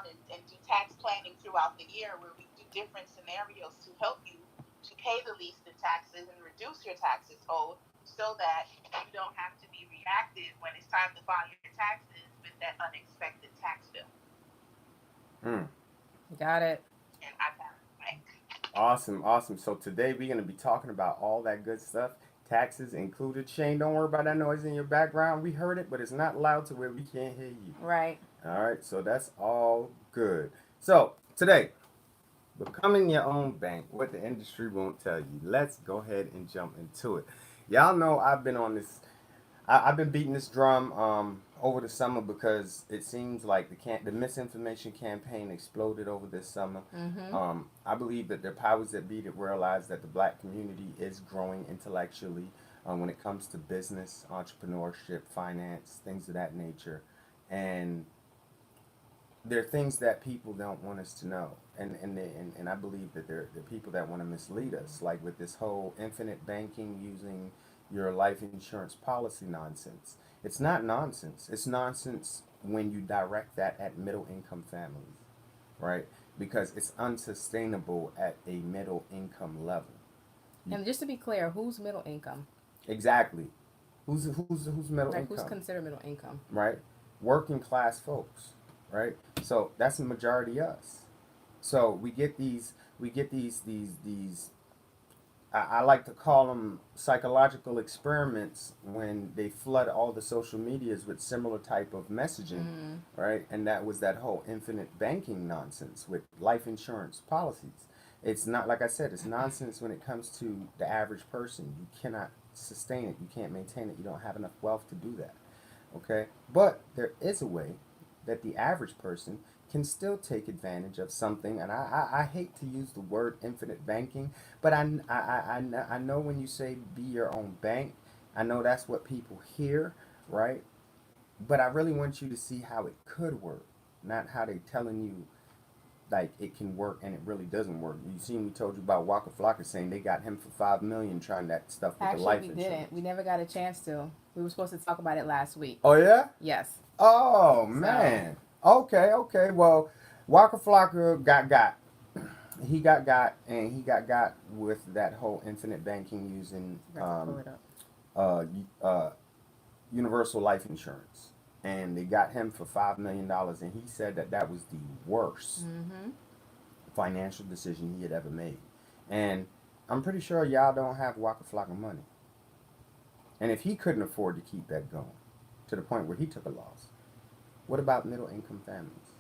around and do tax planning throughout the year where we do different scenarios to help you to pay the least in taxes and reduce your taxes owed so that you don't have to be reactive when it's time to file your taxes with that unexpected tax bill. Mm. Got it. And I got it. Like, Awesome, awesome. So today we're gonna be talking about all that good stuff, taxes included. Shane, don't worry about that noise in your background. We heard it, but it's not loud to where we can't hear you. Right. All right, so that's all good. So today, becoming your own bank, what the industry won't tell you. Let's go ahead and jump into it. Y'all know I've been on this. I've been beating this drum over the summer because it seems like the misinformation campaign exploded over this summer. Mm-hmm. I believe that the powers that be that realize that the black community is growing intellectually when it comes to business, entrepreneurship, finance, things of that nature, and there are things that people don't want us to know, and I believe that there are people that want to mislead us, like with this whole infinite banking using your life insurance policy nonsense. It's not nonsense. It's nonsense when you direct that at middle income families, right? Because it's unsustainable at a middle income level. You, And just to be clear, who's middle income? exactly. Who's middle Like, who's income, considered middle income? right? Working class folks, right? So that's the majority of us. So we get these I like to call them psychological experiments when they flood all the social medias with similar type of messaging, Mm. right? And that was that whole infinite banking nonsense with life insurance policies. It's not, like I said, it's nonsense when it comes to the average person. You cannot sustain it. You can't maintain it. You don't have enough wealth to do that. Okay? But there is a way that the average person can still take advantage of something. And I hate to use the word infinite banking, but I know when you say be your own bank, I know that's what people hear, right? But I really want you to see how it could work, not how they telling you like it can work and it really doesn't work. You seen we told you about Waka Flocka saying they got him for 5 million trying that stuff with the Actually, life we insurance. didn't. We never got a chance to. We were supposed to talk about it last week. Oh yeah? Yes. Oh So, man. Okay, okay. Well, Waka Flocka got. He got with that whole infinite banking using I got to pull it up. uh, universal life insurance, and they got him for $5 million, and he said that that was the worst Mm-hmm. financial decision he had ever made. And I'm pretty sure y'all don't have Waka Flocka money. And if he couldn't afford to keep that going to the point where he took a loss, what about middle income families?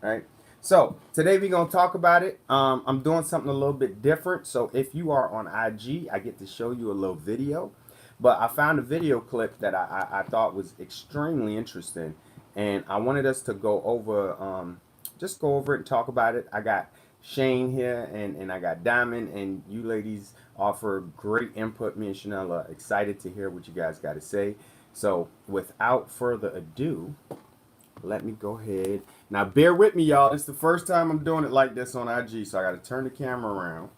Right? So today we're gonna talk about it. I'm doing something a little bit different. So if you are on IG, I get to show you a little video. But I found a video clip that I thought was extremely interesting, and I wanted us to go over, just go over it and talk about it. I got Shane here, and I got Diamond, and you ladies offer great input. Me and Chanel are excited to hear what you guys got to say. So without further ado, let me go ahead. Now, bear with me, y'all. It's the first time I'm doing it like this on IG, so I got to turn the camera around.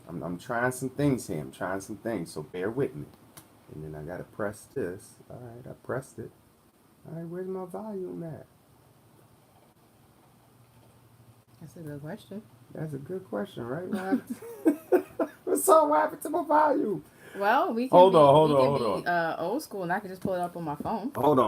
I'm trying some things here. I'm trying some things, so bear with me. And then I got to press this. All right, I pressed it. All right, where's my volume at? That's a good question. That's a good question, right? What's so what happened to my volume? Well, we can Hold be on, hold we on, can hold be on. old school, and I can just pull it up on my phone. Hold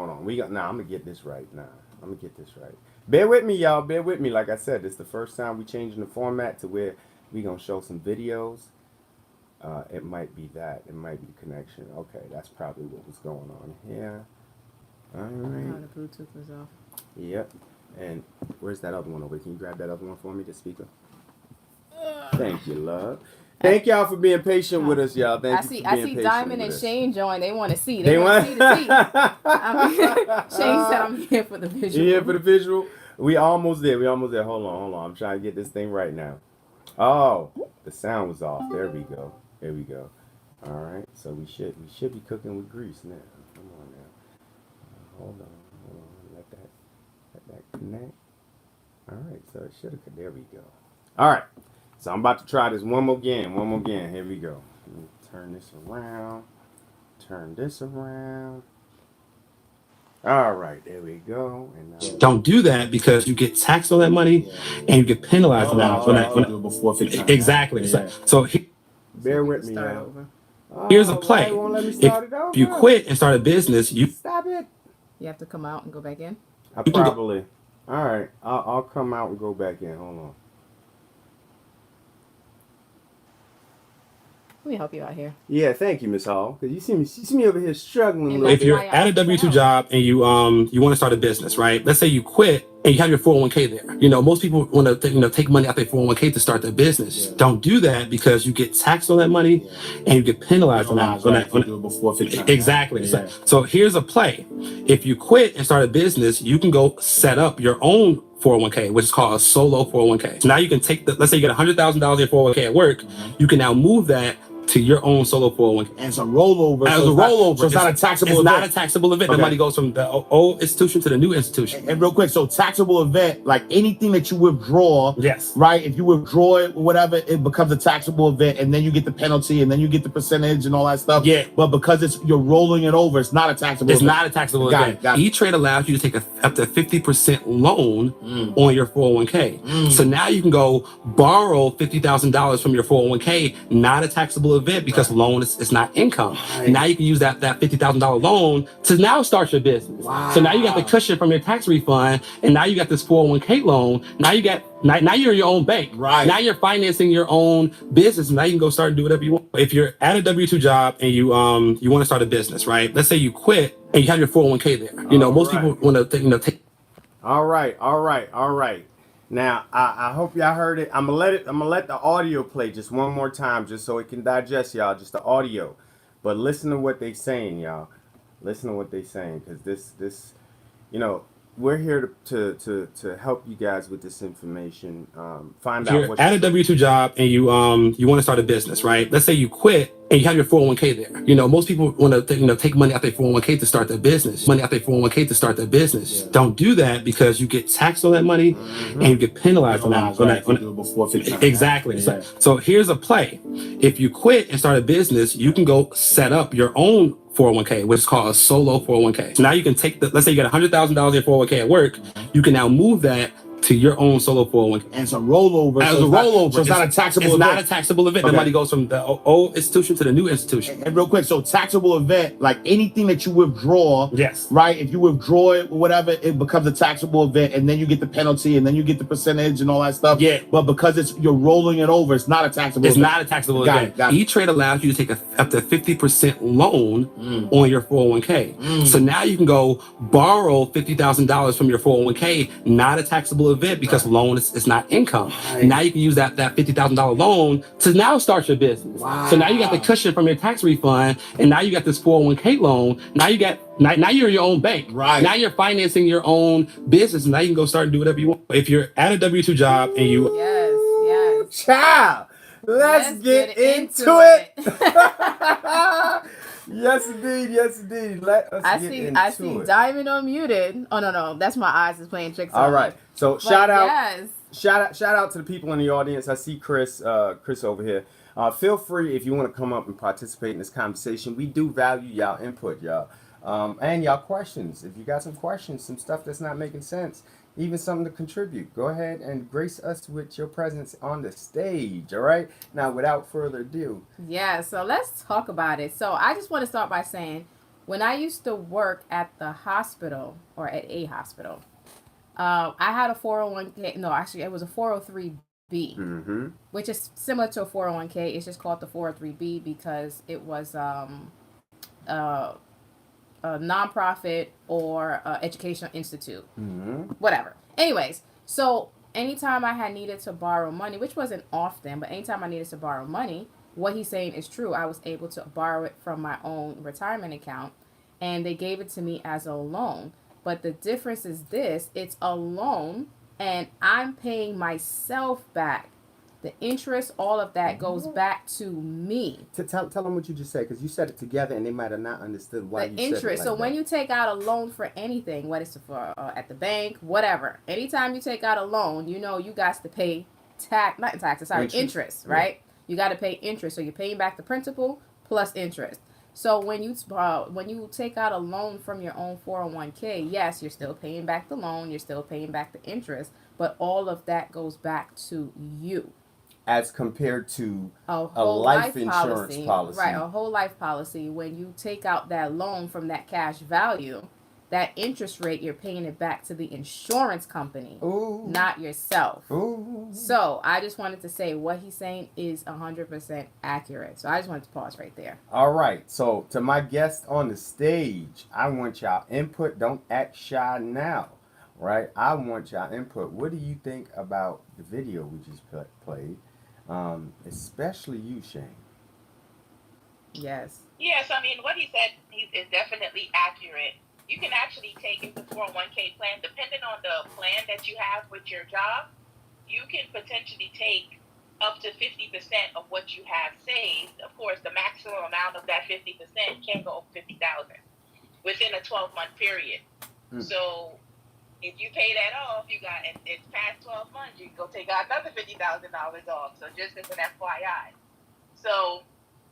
on. We got now. I'm gonna get this right now. I'm gonna get this right. Bear with me, y'all. Bear with me. Like I said, it's the first time we changing the format to where we gonna show some videos. It might be that. It might be the connection. Okay, that's probably what was going on here. All right. Oh, the Bluetooth was off. Yep. And where's that other one over? Can you grab that other one for me, the speaker? Thank you, love. Thank y'all for being patient with us, y'all. Thank you for I being see patient Diamond with and us. Shane join. They want to see. They They want want. to see the see. Shane said I'm here for the You here for visual. the visual? We almost there. We almost there. Hold on. I'm trying to get this thing right now. Oh, the sound was off. There we go. There we go. All right. So we should be cooking with grease now. Come on now. Hold on. Let that connect. All right. So it should have. There we go. All right. So I'm about to try this one more again. One more again. Here we go. Let me turn this around. Turn this around. All right, there we go. And Don't do that because you get taxed on that money and you get penalized on that. Before 50. Exactly. Yeah. So bear with me, Start y'all. over. here's a Oh, play. why it won't let me If start it over? you quit and start a business, you Stop it. You have to come out and go back in. I can go- probably. All right, I'll come out and go back in. Hold on. Let me help you out here. Yeah, thank you, Miss Hall. Because you see me over here struggling a And little if bit. you're at a W-2 job and you want to start a business, right? Let's say you quit and you have your 401k there. Most people want to take money out their 401k to start their business. Don't do that because you get taxed on that money and you get penalized on that. Before 50. Exactly. Yeah. So here's a play. If you quit and start a business, you can go set up your own 401k, which is called a solo 401k. So now you can take let's say you get $100,000 in your 401k at work, you can now move that to your own solo 401k. And it's a rollover. As a rollover. So it's not a taxable It's event. not a taxable event. The Okay. money goes from the old institution to the new institution. And real quick, so taxable event, like anything that you withdraw, Yes. right? If you withdraw it or whatever, it becomes a taxable event, and then you get the penalty, and then you get the percentage and all that stuff. Yeah. But because you're rolling it over, it's not a taxable It's event. not a taxable Got event. it, got it. E-Trade allows you to take up to 50% loan on your 401k. So now you can go borrow $50,000 from your 401k, not a taxable event because loan is not income. Right. Now you can use that $50,000 loan to now start your business. Wow. So now you got the cushion from your tax refund, and now you got this 401k loan. Now you're your own bank. Right. Now you're financing your own business. Now you can go start and do whatever you want. If you're at a W-2 job and you want to start a business, right? Let's say you quit and you have your 401k there. Most right. people want to take. All right. Now I hope y'all heard it. I'm gonna let the audio play just one more time, just so it can digest, y'all. Just the audio, but listen to what they saying, y'all. Listen to what they saying, because this, we're here to help you guys with this information. Find If out you're what at a W-2 job and you want to start a business, right? Let's say you quit and you have your 401k there. Most people want to take money out their 401k to start their business. Don't do that because you get taxed on that money and you get penalized on that. Before 50. Exactly. Yeah. So here's a play. If you quit and start a business, you can go set up your own 401k, which is called a solo 401k. So now you can take let's say you got $100,000 in your 401k at work, you can now move that to your own solo 401k. And it's a rollover. So it's not a taxable It's event. not a taxable event. Okay. The money goes from the old institution to the new institution. And real quick, so taxable event, like anything that you withdraw, Yes. right? If you withdraw it or whatever, it becomes a taxable event, and then you get the penalty, and then you get the percentage and all that stuff. Yeah. But because you're rolling it over, it's not a taxable It's event. not a taxable Got event. it, got it. E-Trade allows you to take up to 50% loan on your 401k. So now you can go borrow $50,000 from your 401k, not a taxable event because loan is not income. Right. Now you can use that $50,000 loan to now start your business. Wow. So now you got the cushion from your tax refund, and now you got this 401k loan. Now you're your own bank. Right. Now you're financing your own business. Now you can go start and do whatever you want. If you're at a W-2 job and you Yes. child. Let's get into it. Yes, indeed. Let us I get see. into I see. it. Diamond unmuted. Oh no, that's my eyes is playing tricks. All on right. me. So But shout out. Yes. Shout out to the people in the audience. I see Chris over here. Feel free if you want to come up and participate in this conversation. We do value y'all input, y'all, and y'all questions. If you got some questions, some stuff that's not making sense, even something to contribute, go ahead and grace us with your presence on the stage. All right. Now, without further ado, Yeah, so let's talk about it. So I just want to start by saying, when I used to work at the hospital or at a hospital, I had a 401k. No, actually, it was a 403b, which is similar to a 401k. It's just called the 403b because it was a nonprofit or educational institute, whatever. Anyways, so anytime I had needed to borrow money, which wasn't often, but anytime I needed to borrow money, what he's saying is true. I was able to borrow it from my own retirement account, and they gave it to me as a loan. But the difference is this: it's a loan, and I'm paying myself back. The interest, all of that goes back to me. tell them what you just said, because you said it together and they might have not understood why The you said it interest. like So that. when you take out a loan for anything, whether it's for at the bank, whatever, anytime you take out a loan, you got to pay interest, right? You got to pay interest. So you're paying back the principal plus interest. So when you take out a loan from your own 401k, yes, you're still paying back the loan, you're still paying back the interest, but all of that goes back to you. As compared to A a whole life insurance policy. right? A whole life policy. When you take out that loan from that cash value, that interest rate, you're paying it back to the insurance company, Ooh. not yourself. Ooh. So I just wanted to say what he's saying is 100% accurate. So I just wanted to pause right there. All right. So to my guest on the stage, I want y'all input. Don't act shy now, right? I want y'all input. What do you think about the video we just played? Especially you, Shane. Yes. Yes, I mean, what he said is definitely accurate. You can actually take into 401k plan, depending on the plan that you have with your job, you can potentially take up to 50% of what you have saved. Of course, the maximum amount of that 50% can go over 50,000 within a 12-month period. So if you pay that off, and it's past 12 months, you can go take out another $50,000 off. So just as an FYI. So,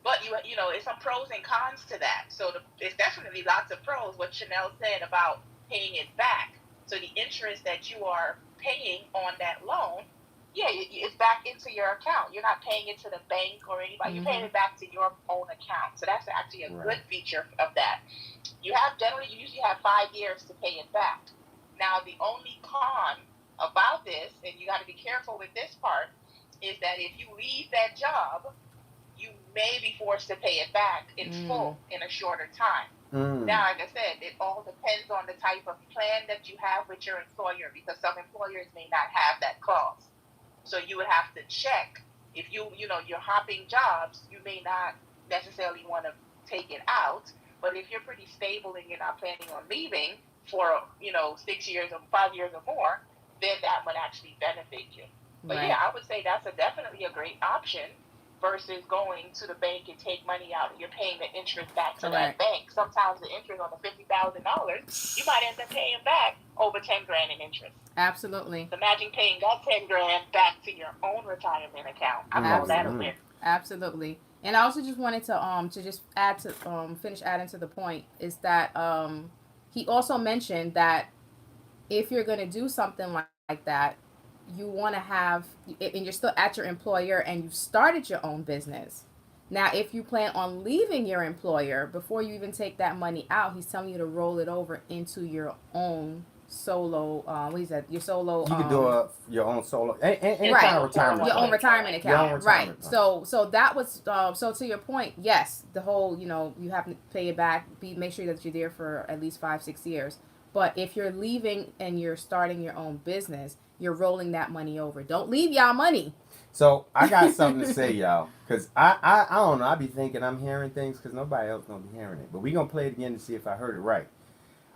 but you know, it's some pros and cons to that. So it's definitely lots of pros. What Chanel said about paying it back. So the interest that you are paying on that loan, yeah, it's back into your account. You're not paying it to the bank or anybody. You're paying it back to your own account. So that's actually a good feature of that. You usually have 5 years to pay it back. Now, the only con about this, and you got to be careful with this part, is that if you leave that job, you may be forced to pay it back in full in a shorter time. Now, like I said, it all depends on the type of plan that you have with your employer, because some employers may not have that clause. So you would have to check. If you're hopping jobs, you may not necessarily want to take it out. But if you're pretty stable and you're not planning on leaving for 6 years or 5 years or more, then that would actually benefit you. But yeah, I would say that's definitely a great option versus going to the bank and take money out and you're paying the interest back to that bank. Sometimes the interest on the $50,000, you might end up paying back over $10,000 in interest. Absolutely. So imagine paying that $10,000 back to your own retirement account. I call that a win. Absolutely. And I also just wanted to just add to finish adding to the point is that he also mentioned that if you're going to do something like that, you want to have, and you're still at your employer and you've started your own business. Now, if you plan on leaving your employer before you even take that money out, he's telling you to roll it over into your own solo, your solo. You can do your own solo, any right, kind of retirement. Your own retirement account. Own retirement right. So that was, so to your point, yes, the whole, you have to pay it back, make sure that you're there for at least 5-6 years. But if you're leaving and you're starting your own business, you're rolling that money over. Don't leave y'all money. So I got something to say, y'all, because I don't know. I be thinking I'm hearing things because nobody else gonna be hearing it. But we gonna play it again to see if I heard it right.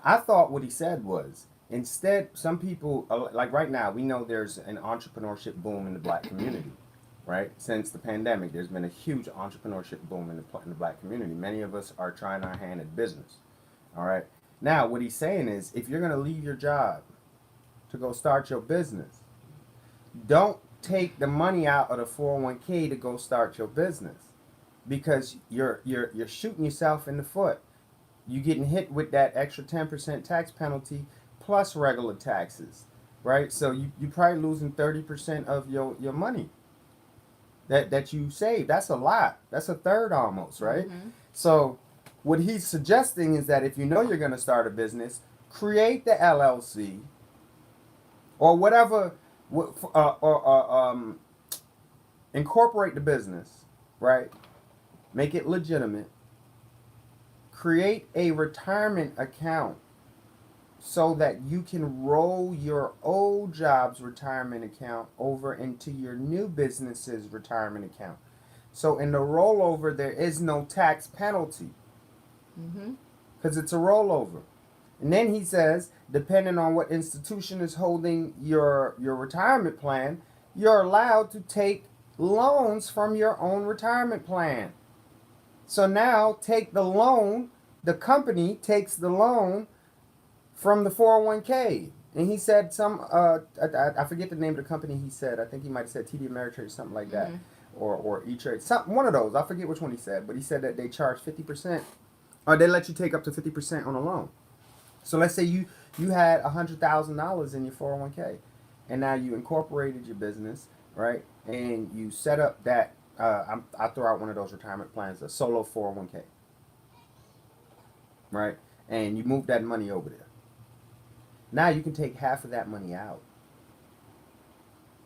I thought what he said was, instead, some people, like right now, we know there's an entrepreneurship boom in the black community, right? Since the pandemic, there's been a huge entrepreneurship boom in the black community. Many of us are trying our hand at business, all right? Now, what he's saying is, if you're going to leave your job to go start your business, don't take the money out of the 401k to go start your business, because you're shooting yourself in the foot. You're getting hit with that extra 10% tax penalty plus regular taxes, right? So you probably losing 30% of your money that you save. That's a lot. That's a third almost, right? So what he's suggesting is that if you know you're going to start a business, create the LLC or whatever, incorporate the business, right? Make it legitimate. Create a retirement account so that you can roll your old job's retirement account over into your new business's retirement account. So in the rollover, there is no tax penalty because it's a rollover. And then he says, depending on what institution is holding your retirement plan, you're allowed to take loans from your own retirement plan. So now take the loan, the company takes the loan from the 401k. And he said I forget the name of the company he said. I think he might have said TD Ameritrade or something like that. or E-Trade. One of those. I forget which one he said, but he said that they charge 50%, or they let you take up to 50% on a loan. So let's say you had $100,000 in your 401k, and now you incorporated your business, right? And you set up that. I throw out one of those retirement plans, a solo 401k, right? And you move that money over there. Now you can take half of that money out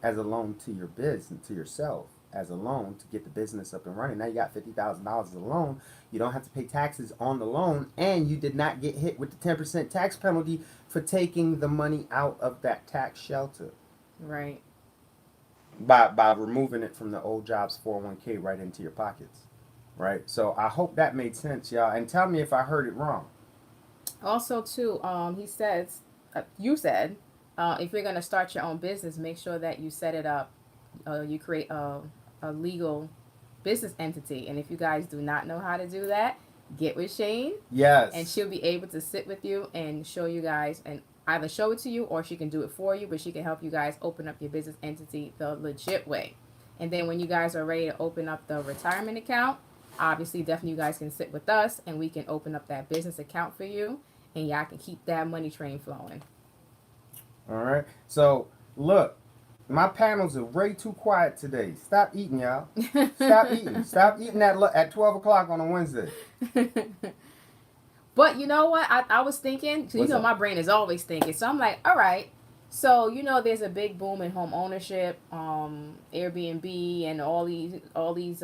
as a loan to your business, to yourself, as a loan to get the business up and running. Now you got $50,000 as a loan. You don't have to pay taxes on the loan, and you did not get hit with the 10% tax penalty for taking the money out of that tax shelter. Right. By removing it from the old job's 401k right into your pockets. Right? So I hope that made sense, y'all. And tell me if I heard it wrong. Also, too, he says, you said, if you're going to start your own business, make sure that you set it up. You create a legal business entity. And if you guys do not know how to do that, get with Shane. Yes. And she'll be able to sit with you and show you guys, and either show it to you or she can do it for you, but she can help you guys open up your business entity the legit way. And then when you guys are ready to open up the retirement account, obviously definitely you guys can sit with us and we can open up that business account for you, and y'all can keep that money train flowing. All right. So look, my panels are way too quiet today. Stop eating, y'all. Stop eating. Stop eating at 12 o'clock on a Wednesday. But you know what? I was thinking, because you know my brain is always thinking. So I'm like, all right. So, you know, there's a big boom in home ownership, Airbnb, and all these,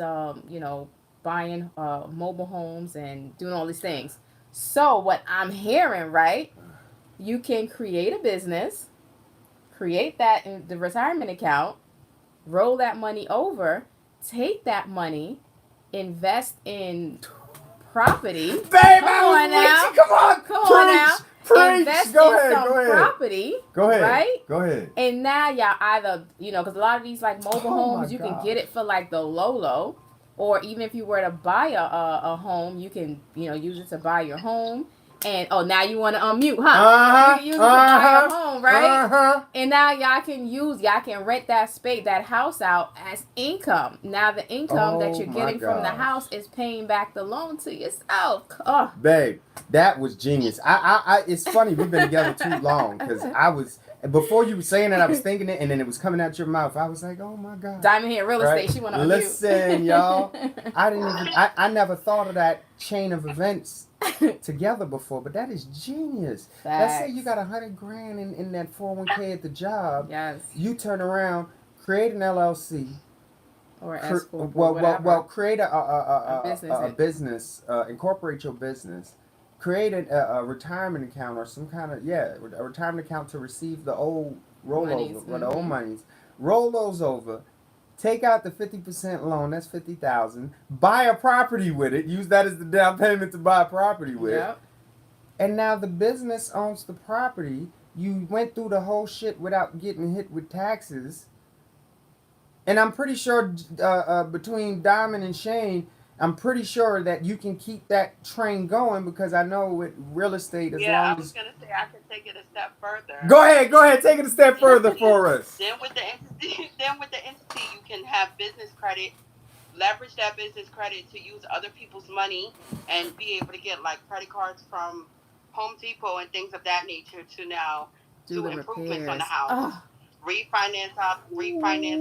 you know, buying mobile homes and doing all these things. So what I'm hearing, right? You can create a business, create that in the retirement account, roll that money over, take that money, invest in property. Babe, Come on now. Come on. Come on now. Preach. Invest Go in ahead. some Go ahead. property. Go ahead. Right? Go ahead. And now y'all either, you know, because a lot of these like mobile homes, you can get it for like the low. Or even if you were to buy a home, you can, you know, use it to buy your home. And, now you want to unmute, huh? You can use it to buy your home, right? And now y'all can rent that space, that house out as income. Now the income that you're getting from the house is paying back the loan to yourself. Oh. Babe, that was genius. I it's funny, we've been together too long, because before you were saying that, I was thinking it, and then it was coming out your mouth. I was like, oh my God. Diamond here, real estate, she want to unmute. Listen, y'all, I never thought of that chain of events together before, but that is genius. Facts. Let's say you got $100,000 in that 401k at the job. Yes. You turn around, create an LLC. Or S corp, whatever. Create a business, incorporate your business, create a retirement account or some kind of a retirement account to receive the old rollover, the old monies. Roll those over. Take out the 50% loan, that's $50,000. Buy a property with it. Use that as the down payment to buy a property with. Yep. And now the business owns the property. You went through the whole shit without getting hit with taxes. And I'm pretty sure between Diamond and Shane, I'm pretty sure that you can keep that train going, because I know with real estate, as long as... I was going to say I can take it a step further. Go ahead, take it a step further for us. Then with the entity, you can have business credit, leverage that business credit to use other people's money and be able to get like credit cards from Home Depot and things of that nature to now do improvements on the house. Oh. Refinance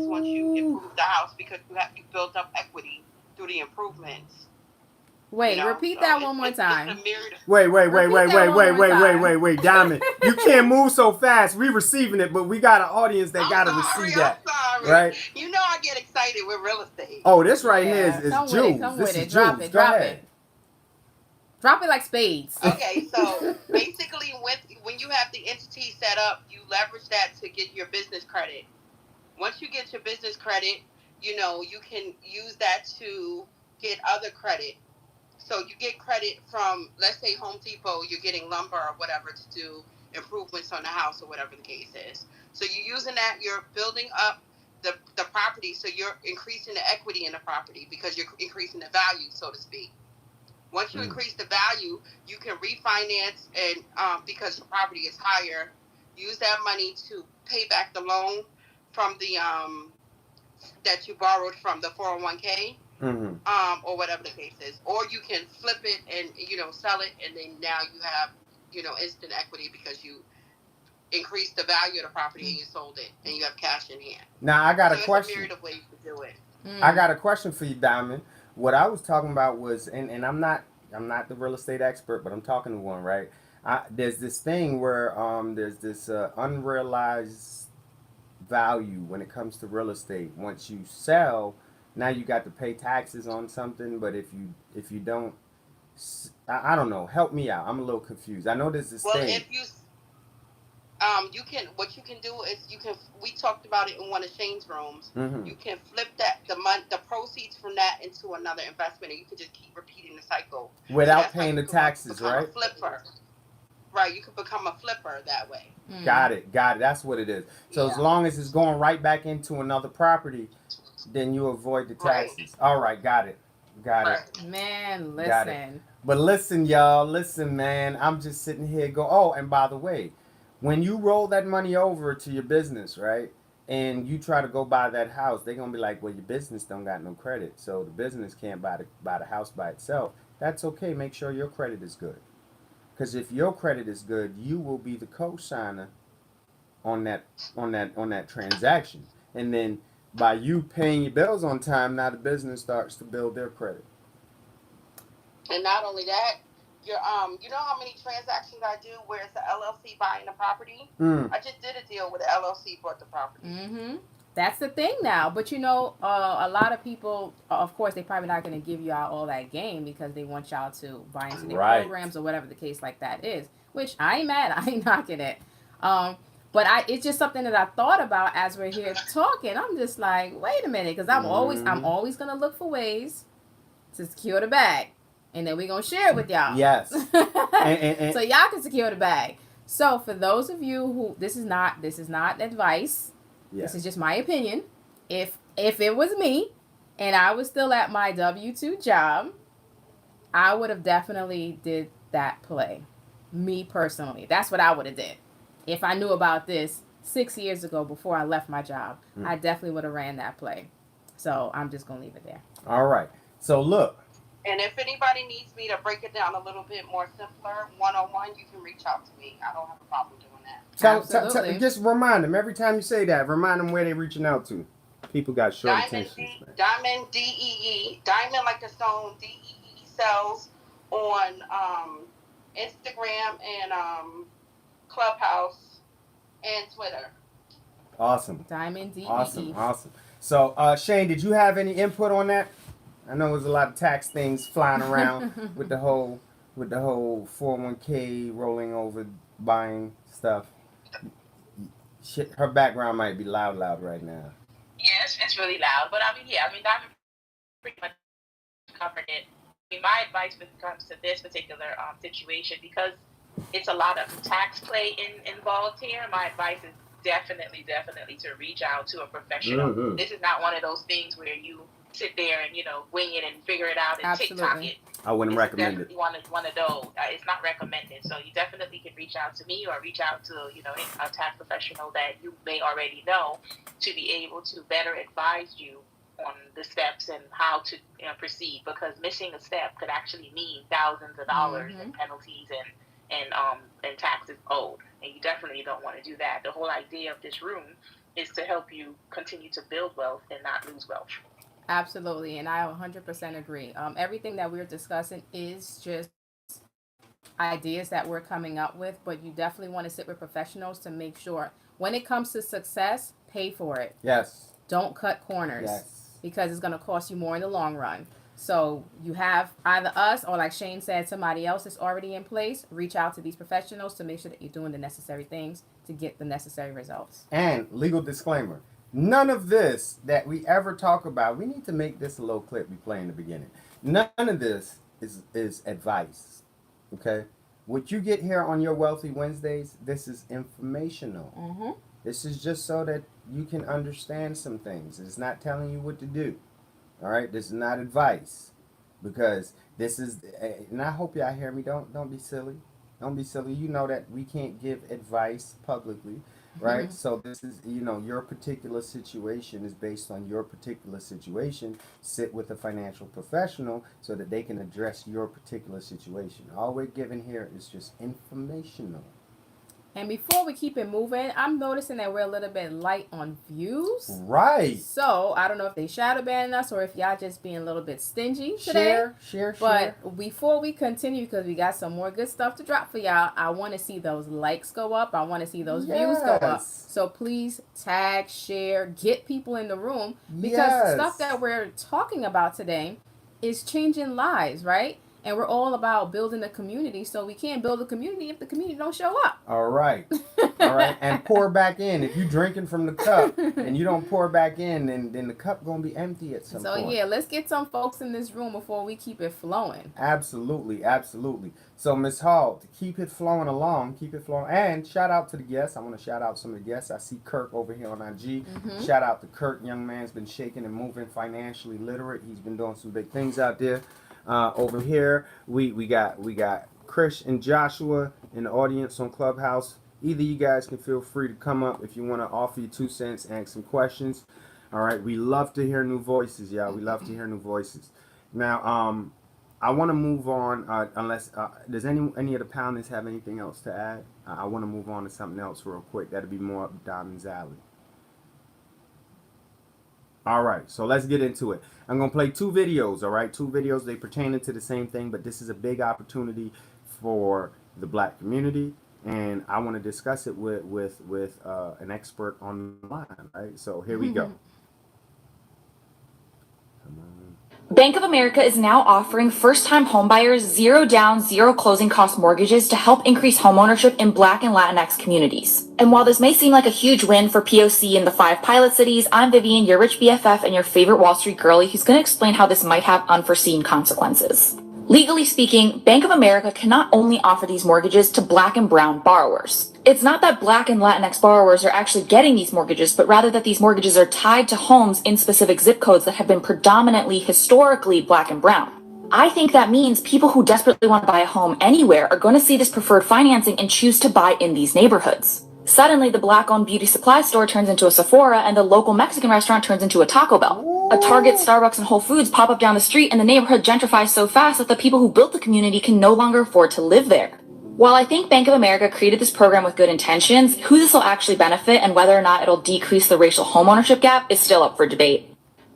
once you improve the house, because you built up equity through the improvements. Wait, repeat that one more time. Wait, Diamond. You can't move so fast. We receiving it, but we got an audience that got to receive that. I'm sorry. Right? You know I get excited with real estate. Oh, this right here is jewels. Come this with is it. Drop jewels. it. Go ahead. Drop it like spades. Okay, so basically when you have the entity set up, you leverage that to get your business credit. Once you get your business credit, you know, you can use that to get other credit. So you get credit from, let's say, Home Depot, you're getting lumber or whatever to do improvements on the house or whatever the case is. So you're using that, you're building up the property, so you're increasing the equity in the property because you're increasing the value, so to speak. Once you increase the value, you can refinance, and because the property is higher, use that money to pay back the loan from the that you borrowed from the 401k, Mm-hmm. or whatever the case is, or you can flip it and sell it, and then now you have instant equity because you increased the value of the property and you sold it and you have cash in hand. Now I got So a it's a question. myriad of ways to do it. I got a question for you, Diamond. What I was talking about was, and I'm not the real estate expert, but I'm talking to one, right? There's this thing where there's this unrealized value when it comes to real estate. Once you sell, now you got to pay taxes on something, but if you don't, I don't know. Help me out. I'm a little confused. I know there's this Well, thing. if you what you can do is we talked about it in one of Shane's rooms. Mm-hmm. You can flip the proceeds from that into another investment, and you can just keep repeating the cycle Without so paying the taxes, right? A flipper. Right, you can become a flipper that way. Got it. That's what it is. So as long as it's going right back into another property, then you avoid the taxes. Right. All right, got it. Man, listen. Got it. But listen, y'all, man. I'm just sitting here oh, and by the way, when you roll that money over to your business, right, and you try to go buy that house, they're gonna be like, well, your business don't got no credit, so the business can't buy the house by itself. That's okay. Make sure your credit is good. Because if your credit is good, you will be the co-signer on that transaction, and then by you paying your bills on time, now the business starts to build their credit. And not only that, you know how many transactions I do where it's the LLC buying the property? I just did a deal with the LLC bought the property. Mm-hmm. That's the thing now. But a lot of people, of course, they probably not going to give you all that game because they want y'all to buy into their programs or whatever the case like that is. Which I ain't mad. I ain't knocking it. But it's just something that I thought about as we're here talking. I'm just like, wait a minute, because I'm always going to look for ways to secure the bag. And then we're going to share it with y'all. Yes. and so y'all can secure the bag. So for those of you who, this is not advice. Yeah. This is just my opinion. If it was me and I was still at my W-2 job, I would have definitely did that play. Me personally. That's what I would have did. If I knew about this 6 years ago before I left my job, I definitely would have ran that play. So I'm just going to leave it there. All right. So look. And if anybody needs me to break it down a little bit more simpler, one-on-one, you can reach out to me. I don't have a problem doing that. Just remind them every time you say that. Remind them where they're reaching out to. People got short attention. Diamond DEE, Diamond like the stone, DEE sells on Instagram and Clubhouse and Twitter. Awesome. Diamond DEE. Awesome. So Shane, did you have any input on that? I know there's a lot of tax things flying around with the whole 401k rolling over, buying stuff. Shit, her background might be loud right now. Yes, it's really loud, but Diamond pretty much covered it. My advice when it comes to this particular situation, because it's a lot of tax play involved here, my advice is definitely to reach out to a professional. Mm-hmm. This is not one of those things where you sit there and wing it and figure it out and TikTok it. I wouldn't recommend it. Definitely one of those. It's not recommended. So you definitely can reach out to me or reach out to a tax professional that you may already know to be able to better advise you on the steps and how to proceed. Because missing a step could actually mean thousands of dollars in penalties and taxes owed. And you definitely don't want to do that. The whole idea of this room is to help you continue to build wealth and not lose wealth. Absolutely, and I 100% agree. Everything that we're discussing is just ideas that we're coming up with, but you definitely want to sit with professionals to make sure when it comes to success, pay for it. Yes. Don't cut corners. Yes. Because it's going to cost you more in the long run. So you have either us or, like Shane said, somebody else that's already in place. Reach out to these professionals to make sure that you're doing the necessary things to get the necessary results. And legal disclaimer. None of this that we ever talk about, we need to make this a little clip we play in the beginning. None of this is advice, okay? What you get here on your Wealthy Wednesdays, this is informational. Mm-hmm. This is just so that you can understand some things. It's not telling you what to do, all right? This is not advice because this is, and I hope y'all hear me. Don't be silly. Don't be silly. You know that we can't give advice publicly. right? So this is, your particular situation is based on your particular situation. Sit with a financial professional so that they can address your particular situation. All we're giving here is just informational. And before we keep it moving, I'm noticing that we're a little bit light on views. Right. So I don't know if they shadow banning us or if y'all just being a little bit stingy today. Share. But before we continue, because we got some more good stuff to drop for y'all, I want to see those likes go up. I want to see those views go up. Yes. So please tag, share, get people in the room, because the stuff that we're talking about today is changing lives, right? And we're all about building a community, so we can't build a community if the community don't show up. All right. And pour back in. If you're drinking from the cup and you don't pour back in, then the cup gonna be empty at some point. So yeah, let's get some folks in this room before we keep it flowing. Absolutely. So Miss Hall, to keep it flowing along, and shout out to the guests. I want to shout out some of the guests. I see Kirk over here on IG. Shout out to Kirk. Young man's been shaking and moving, financially literate. He's been doing some big things out there. Over here, we got Chris and Joshua in the audience on Clubhouse. Either you guys can feel free to come up if you want to offer your 2 cents, ask some questions. All right, we love to hear new voices, y'all. We love to hear new voices. Now, I want to move on. Unless does any of the panelists have anything else to add? I want to move on to something else real quick. That'll be more up Diamond's alley. All right, so let's get into it. I'm going to play 2 videos, all right? 2 videos, they pertain to the same thing, but this is a big opportunity for the black community, and I want to discuss it with an expert online, right? So here we go. Come on. Bank of America is now offering first-time homebuyers 0 down, 0 closing cost mortgages to help increase homeownership in Black and Latinx communities. And while this may seem like a huge win for POC in the 5 pilot cities, I'm Vivian, your rich BFF and your favorite Wall Street girlie, who's going to explain how this might have unforeseen consequences. Legally speaking, Bank of America cannot only offer these mortgages to Black and brown borrowers. It's not that Black and Latinx borrowers are actually getting these mortgages, but rather that these mortgages are tied to homes in specific zip codes that have been predominantly historically Black and brown. I think that means people who desperately want to buy a home anywhere are going to see this preferred financing and choose to buy in these neighborhoods. Suddenly, the Black-owned beauty supply store turns into a Sephora, and the local Mexican restaurant turns into a Taco Bell. A Target, Starbucks, and Whole Foods pop up down the street, and the neighborhood gentrifies so fast that the people who built the community can no longer afford to live there. While I think Bank of America created this program with good intentions, who this will actually benefit and whether or not it'll decrease the racial homeownership gap is still up for debate.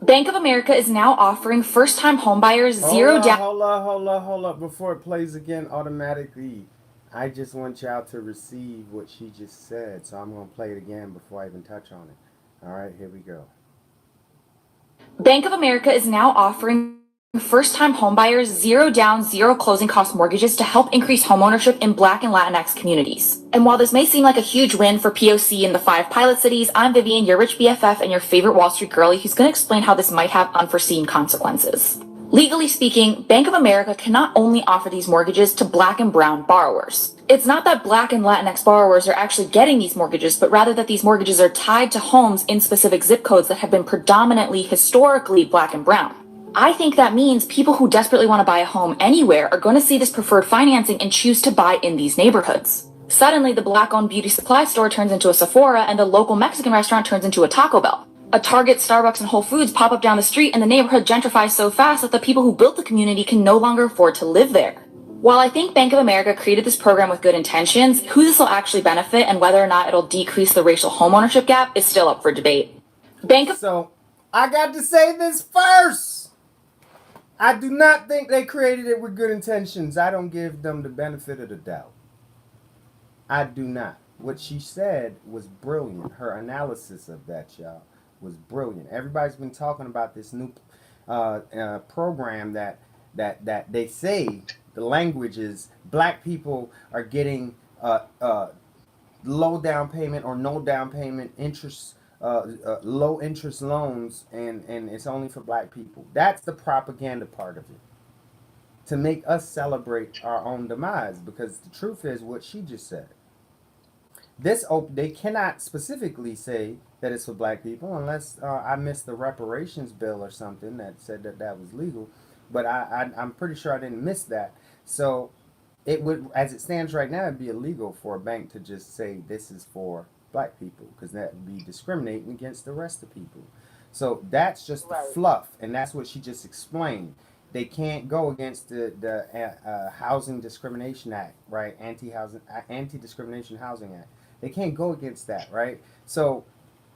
Bank of America is now offering first-time homebuyers 0 down. Hold up. Before it plays again automatically, I just want y'all to receive what she just said, so I'm going to play it again before I even touch on it. All right, here we go. Bank of America is now offering first-time homebuyers 0 down, 0 closing cost mortgages to help increase homeownership in Black and Latinx communities. And while this may seem like a huge win for POC in the 5 pilot cities, I'm Vivian, your rich BFF and your favorite Wall Street girlie, who's going to explain how this might have unforeseen consequences. Legally speaking, Bank of America cannot only offer these mortgages to Black and brown borrowers. It's not that Black and Latinx borrowers are actually getting these mortgages, but rather that these mortgages are tied to homes in specific zip codes that have been predominantly historically Black and brown. I think that means people who desperately want to buy a home anywhere are going to see this preferred financing and choose to buy in these neighborhoods. Suddenly, the Black-owned beauty supply store turns into a Sephora, and the local Mexican restaurant turns into a Taco Bell. A Target, Starbucks, and Whole Foods pop up down the street, and the neighborhood gentrifies so fast that the people who built the community can no longer afford to live there. While I think Bank of America created this program with good intentions, who this will actually benefit and whether or not it'll decrease the racial homeownership gap is still up for debate. So, I got to say this first. I do not think they created it with good intentions. I don't give them the benefit of the doubt. I do not. What she said was brilliant. Her analysis of that, y'all, was brilliant. Everybody's been talking about this new program that they say the language is Black people are getting low down payment or no down payment interest, low interest loans, and it's only for Black people. That's the propaganda part of it, to make us celebrate our own demise, because the truth is what she just said. They cannot specifically say that it's for Black people unless I missed the reparations bill or something that said that was legal, but I'm pretty sure I didn't miss that. So it would, as it stands right now, it'd be illegal for a bank to just say this is for black people, because that would be discriminating against the rest of people. So that's just the Right. fluff, and that's what she just explained. They can't go against the Housing Discrimination Act, right? Anti Discrimination Housing Act. They can't go against that, right? So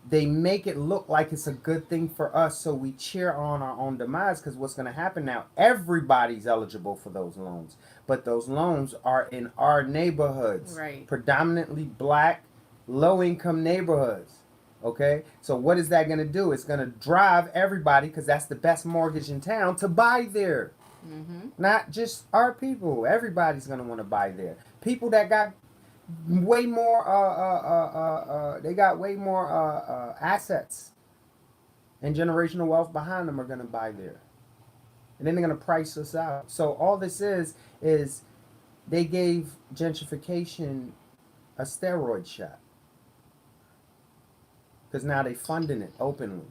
they make it look like it's a good thing for us, so we cheer on our own demise. Because what's going to happen now? Everybody's eligible for those loans, but those loans are in our neighborhoods, Right. predominantly black, low-income neighborhoods. Okay, so what is that going to do? It's going to drive everybody, because that's the best mortgage in town, to buy there. Mm-hmm. Not just our people. Everybody's going to want to buy there. People that got way more they got way more assets and generational wealth behind them are going to buy there, and then they're going to price us out. So all this is they gave gentrification a steroid shot, because now they funding it openly.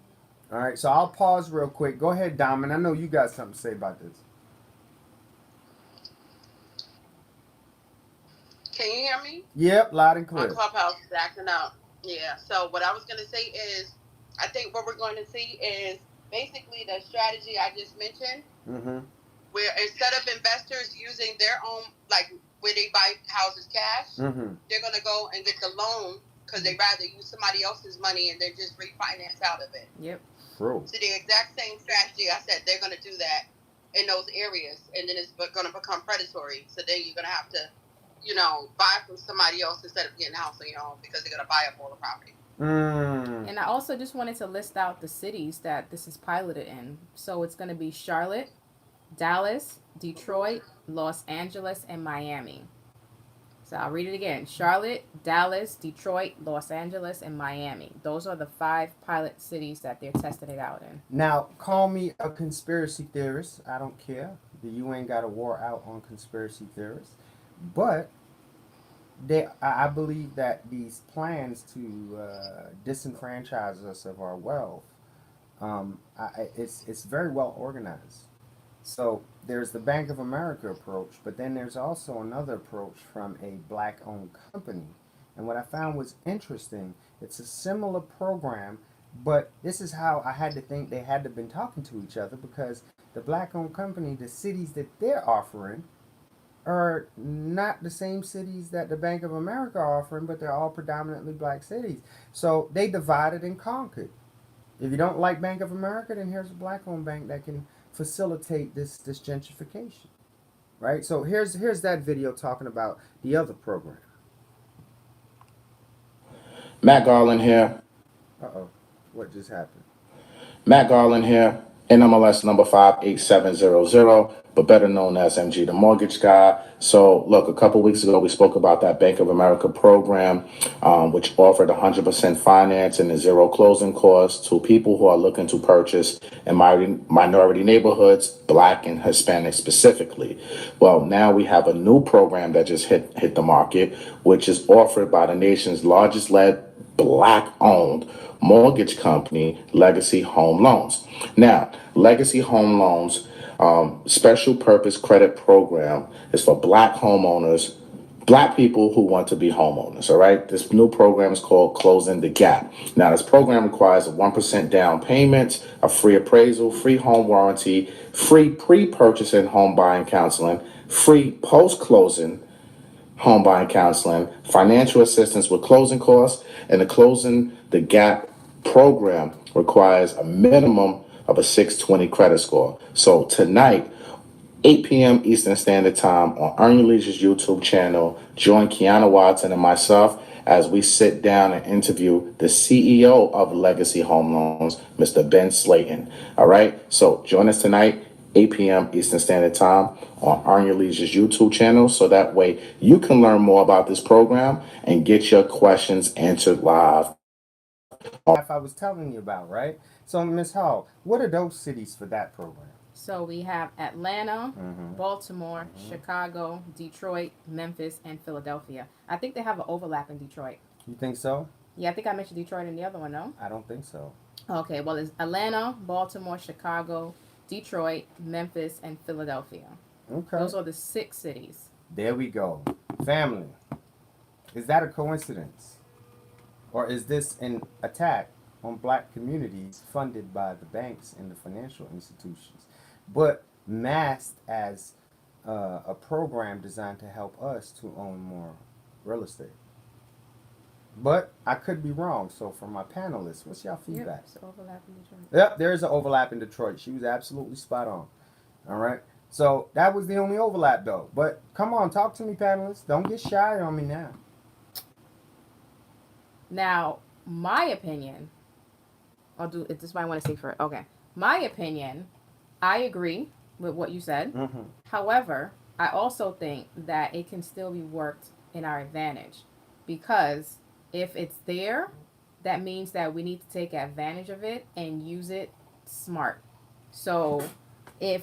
All right, so I'll pause real quick. Go ahead, Diamond. I know you got something to say about this. Can you hear me? Yep, loud and My clear. Clubhouse is acting up. Yeah. So what I was going to say is, I think what we're going to see is basically the strategy I just mentioned, Mm-hmm. where instead of investors using their own, like where they buy houses cash, Mm-hmm. they're going to go and get the loan because they rather use somebody else's money and then just refinance out of it. Yep. True. So the exact same strategy I said, they're going to do that in those areas, and then it's going to become predatory. So then you're going to have to, buy from somebody else instead of getting a house on your own because they're going to buy up all the property. Mm. And I also just wanted to list out the cities that this is piloted in. So it's going to be Charlotte, Dallas, Detroit, Los Angeles, and Miami. So I'll read it again. Charlotte, Dallas, Detroit, Los Angeles, and Miami. Those are the 5 pilot cities that they're testing it out in. Now, call me a conspiracy theorist. I don't care. You ain't got a war out on conspiracy theorists. But I believe that these plans to disenfranchise us of our wealth, it's very well organized. So there's the Bank of America approach, but then there's also another approach from a black-owned company. And what I found was interesting. It's a similar program, but this is how I had to think they had to been talking to each other, because the black-owned company, the cities that they're offering, are not the same cities that the Bank of America are offering, but they're all predominantly black cities. So they divided and conquered. If you don't like Bank of America, then here's a black-owned bank that can facilitate this gentrification, right? So here's that video talking about the other program. Matt Garland here. Uh-oh, what just happened? Matt Garland here, NMLS number 58700, but better known as MG the Mortgage Guy. So, look, a couple weeks ago, we spoke about that Bank of America program, which offered 100% finance and a zero closing costs to people who are looking to purchase in minority neighborhoods, black and Hispanic specifically. Well, now we have a new program that just hit the market, which is offered by the nation's largest black-owned mortgage company, Legacy Home Loans. Now, Legacy Home Loans special purpose credit program is for black homeowners, black people who want to be homeowners. All right. This new program is called Closing the Gap. Now, this program requires a 1% down payment, a free appraisal, free home warranty, free pre-purchasing home buying counseling, free post-closing home buying counseling, financial assistance with closing costs, and the Closing the Gap program requires a minimum of a 620 credit score. So tonight, 8 p.m. Eastern Standard Time on Earn Your Leisure's YouTube channel, join Kiana Watson and myself as we sit down and interview the CEO of Legacy Home Loans, Mr. Ben Slayton. All right, so join us tonight, 8 p.m. Eastern Standard Time on Earn Your Leisure's YouTube channel, so that way you can learn more about this program and get your questions answered live. I was telling you about, right? So, Ms. Hall, what are those cities for that program? So we have Atlanta, Mm-hmm. Baltimore, Chicago, Detroit, Memphis, and Philadelphia. I think they have an overlap in Detroit. You think so? Yeah, I think I mentioned Detroit in the other one, no? I don't think so. Okay, well, it's Atlanta, Baltimore, Chicago, Detroit, Memphis, and Philadelphia. Okay. Those are the 6 cities. There we go. Family. Is that a coincidence? Or is this an attack on black communities funded by the banks and the financial institutions, but masked as a program designed to help us to own more real estate? But I could be wrong. So for my panelists, what's y'all feedback? Yep, so overlap in Detroit. Yep, there is an overlap in Detroit. She was absolutely spot on. All right. So that was the only overlap, though. But come on, talk to me, panelists. Don't get shy on me now. Now, my opinion, I'll do it. This is what I want to say first. Okay. My opinion, I agree with what you said. Mm-hmm. However, I also think that it can still be worked in our advantage, because if it's there, that means that we need to take advantage of it and use it smart. So if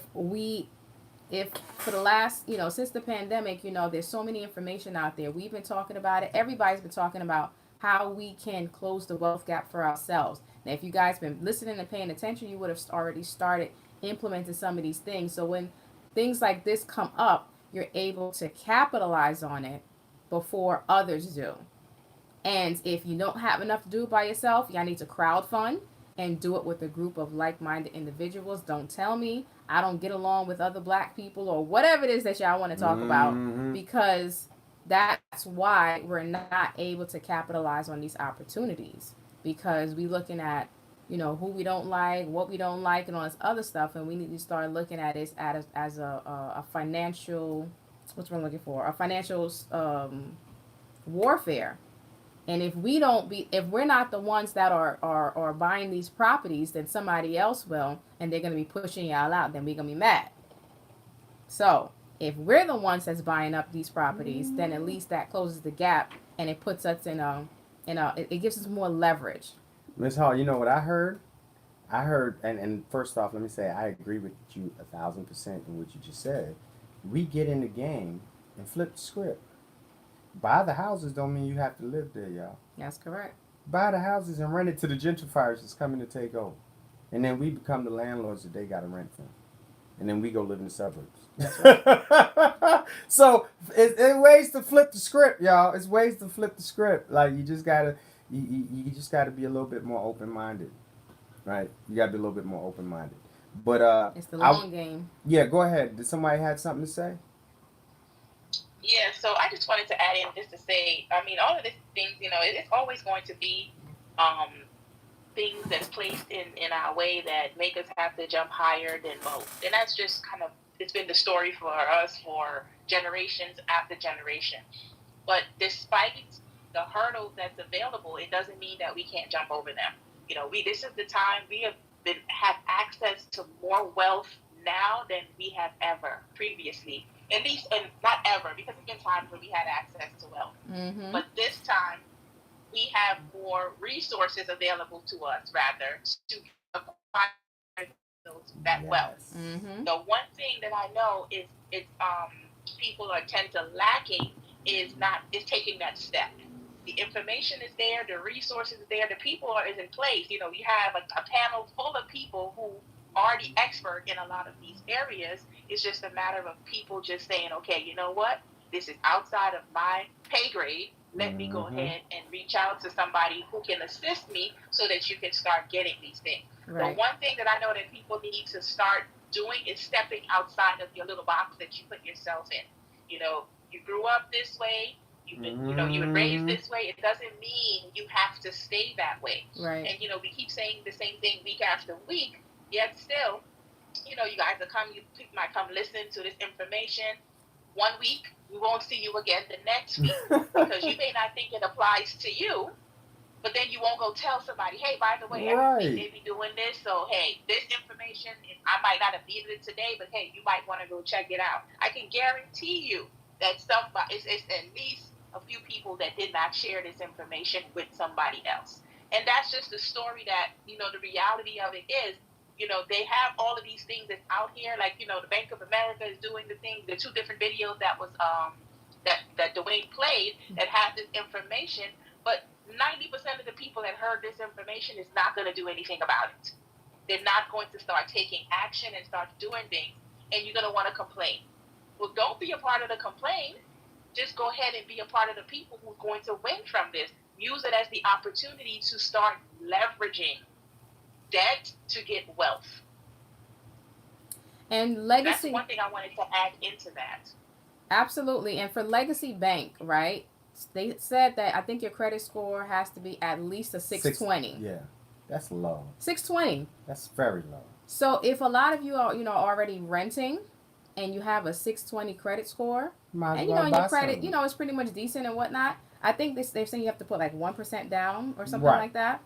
for the last, since the pandemic, there's so many information out there. We've been talking about it. Everybody's been talking about how we can close the wealth gap for ourselves. Now, if you guys been listening and paying attention, you would have already started implementing some of these things. So when things like this come up, you're able to capitalize on it before others do. And if you don't have enough to do it by yourself, y'all need to crowdfund and do it with a group of like-minded individuals. Don't tell me I don't get along with other black people or whatever it is that y'all want to talk about, because that's why we're not able to capitalize on these opportunities, because we looking at, who we don't like, what we don't like, and all this other stuff, and we need to start looking at it as a financial, what's what I'm looking for, a financial warfare. And if we're not the ones that are buying these properties, then somebody else will, and they're going to be pushing y'all out, then we're going to be mad. So if we're the ones that's buying up these properties, then at least that closes the gap, and it puts us it gives us more leverage. Ms. Hall, you know what I heard? And first off, let me say I agree with you 1,000% in what you just said. We get in the game and flip the script. Buy the houses don't mean you have to live there, y'all. That's correct. Buy the houses and rent it to the gentrifiers that's coming to take over. And then we become the landlords that they got to rent from. And then we go live in the suburbs. That's right. So it's ways to flip the script, y'all. It's ways to flip the script. Like you just gotta be a little bit more open-minded, right? You gotta be a little bit more open-minded. But it's the long game. Yeah, go ahead. Did somebody have something to say? Yeah, so I just wanted to add in just to say, all of these things, it's always going to be things that's placed in our way that make us have to jump higher than most. And that's just it's been the story for us for generations after generation. But despite the hurdles that's available, it doesn't mean that we can't jump over them. This is the time we have access to more wealth now than we have ever previously. At least, and not ever, because there's been times when we had access to wealth. Mm-hmm. But this time, we have more resources available to us, rather, to acquire that wealth. Mm-hmm. The one thing that I know is people tend to lacking is taking that step. The information is there, the resources is there, the people is in place. You have a panel full of people who are the expert in a lot of these areas. It's just a matter of people just saying, okay, you know what? This is outside of my pay grade. Let me go ahead and reach out to somebody who can assist me so that you can start getting these things. Right. The one thing that I know that people need to start doing is stepping outside of your little box that you put yourself in. You grew up this way. You were raised this way. It doesn't mean you have to stay that way. Right. And, we keep saying the same thing week after week. Yet still, you guys people might come listen to this information 1 week. We won't see you again the next week because you may not think it applies to you, but then you won't go tell somebody, hey, by the way, every week they be doing this. So, hey, this information, I might not have needed it today, but hey, you might want to go check it out. I can guarantee you that it's at least a few people that did not share this information with somebody else. And that's just the story that, the reality of it is, they have all of these things that's out here, like, the Bank of America is doing the thing, the 2 different videos that was, that Dwayne played that had this information, but 90% of the people that heard this information is not going to do anything about it. They're not going to start taking action and start doing things, and you're going to want to complain. Well, don't be a part of the complaint. Just go ahead and be a part of the people who's going to win from this. use it as the opportunity to start leveraging debt to get wealth. And That's Legacy, one thing I wanted to add into that. absolutely. And for Legacy Bank, right? They said that I think your credit score has to be at least a 620. Yeah, that's low. 620. That's very low. So if a lot of you are, already renting and you have a 620 credit score, Might as and well and buy your credit, something. it's pretty much decent and whatnot. I think they're saying you have to put like 1% down or something Right. like that.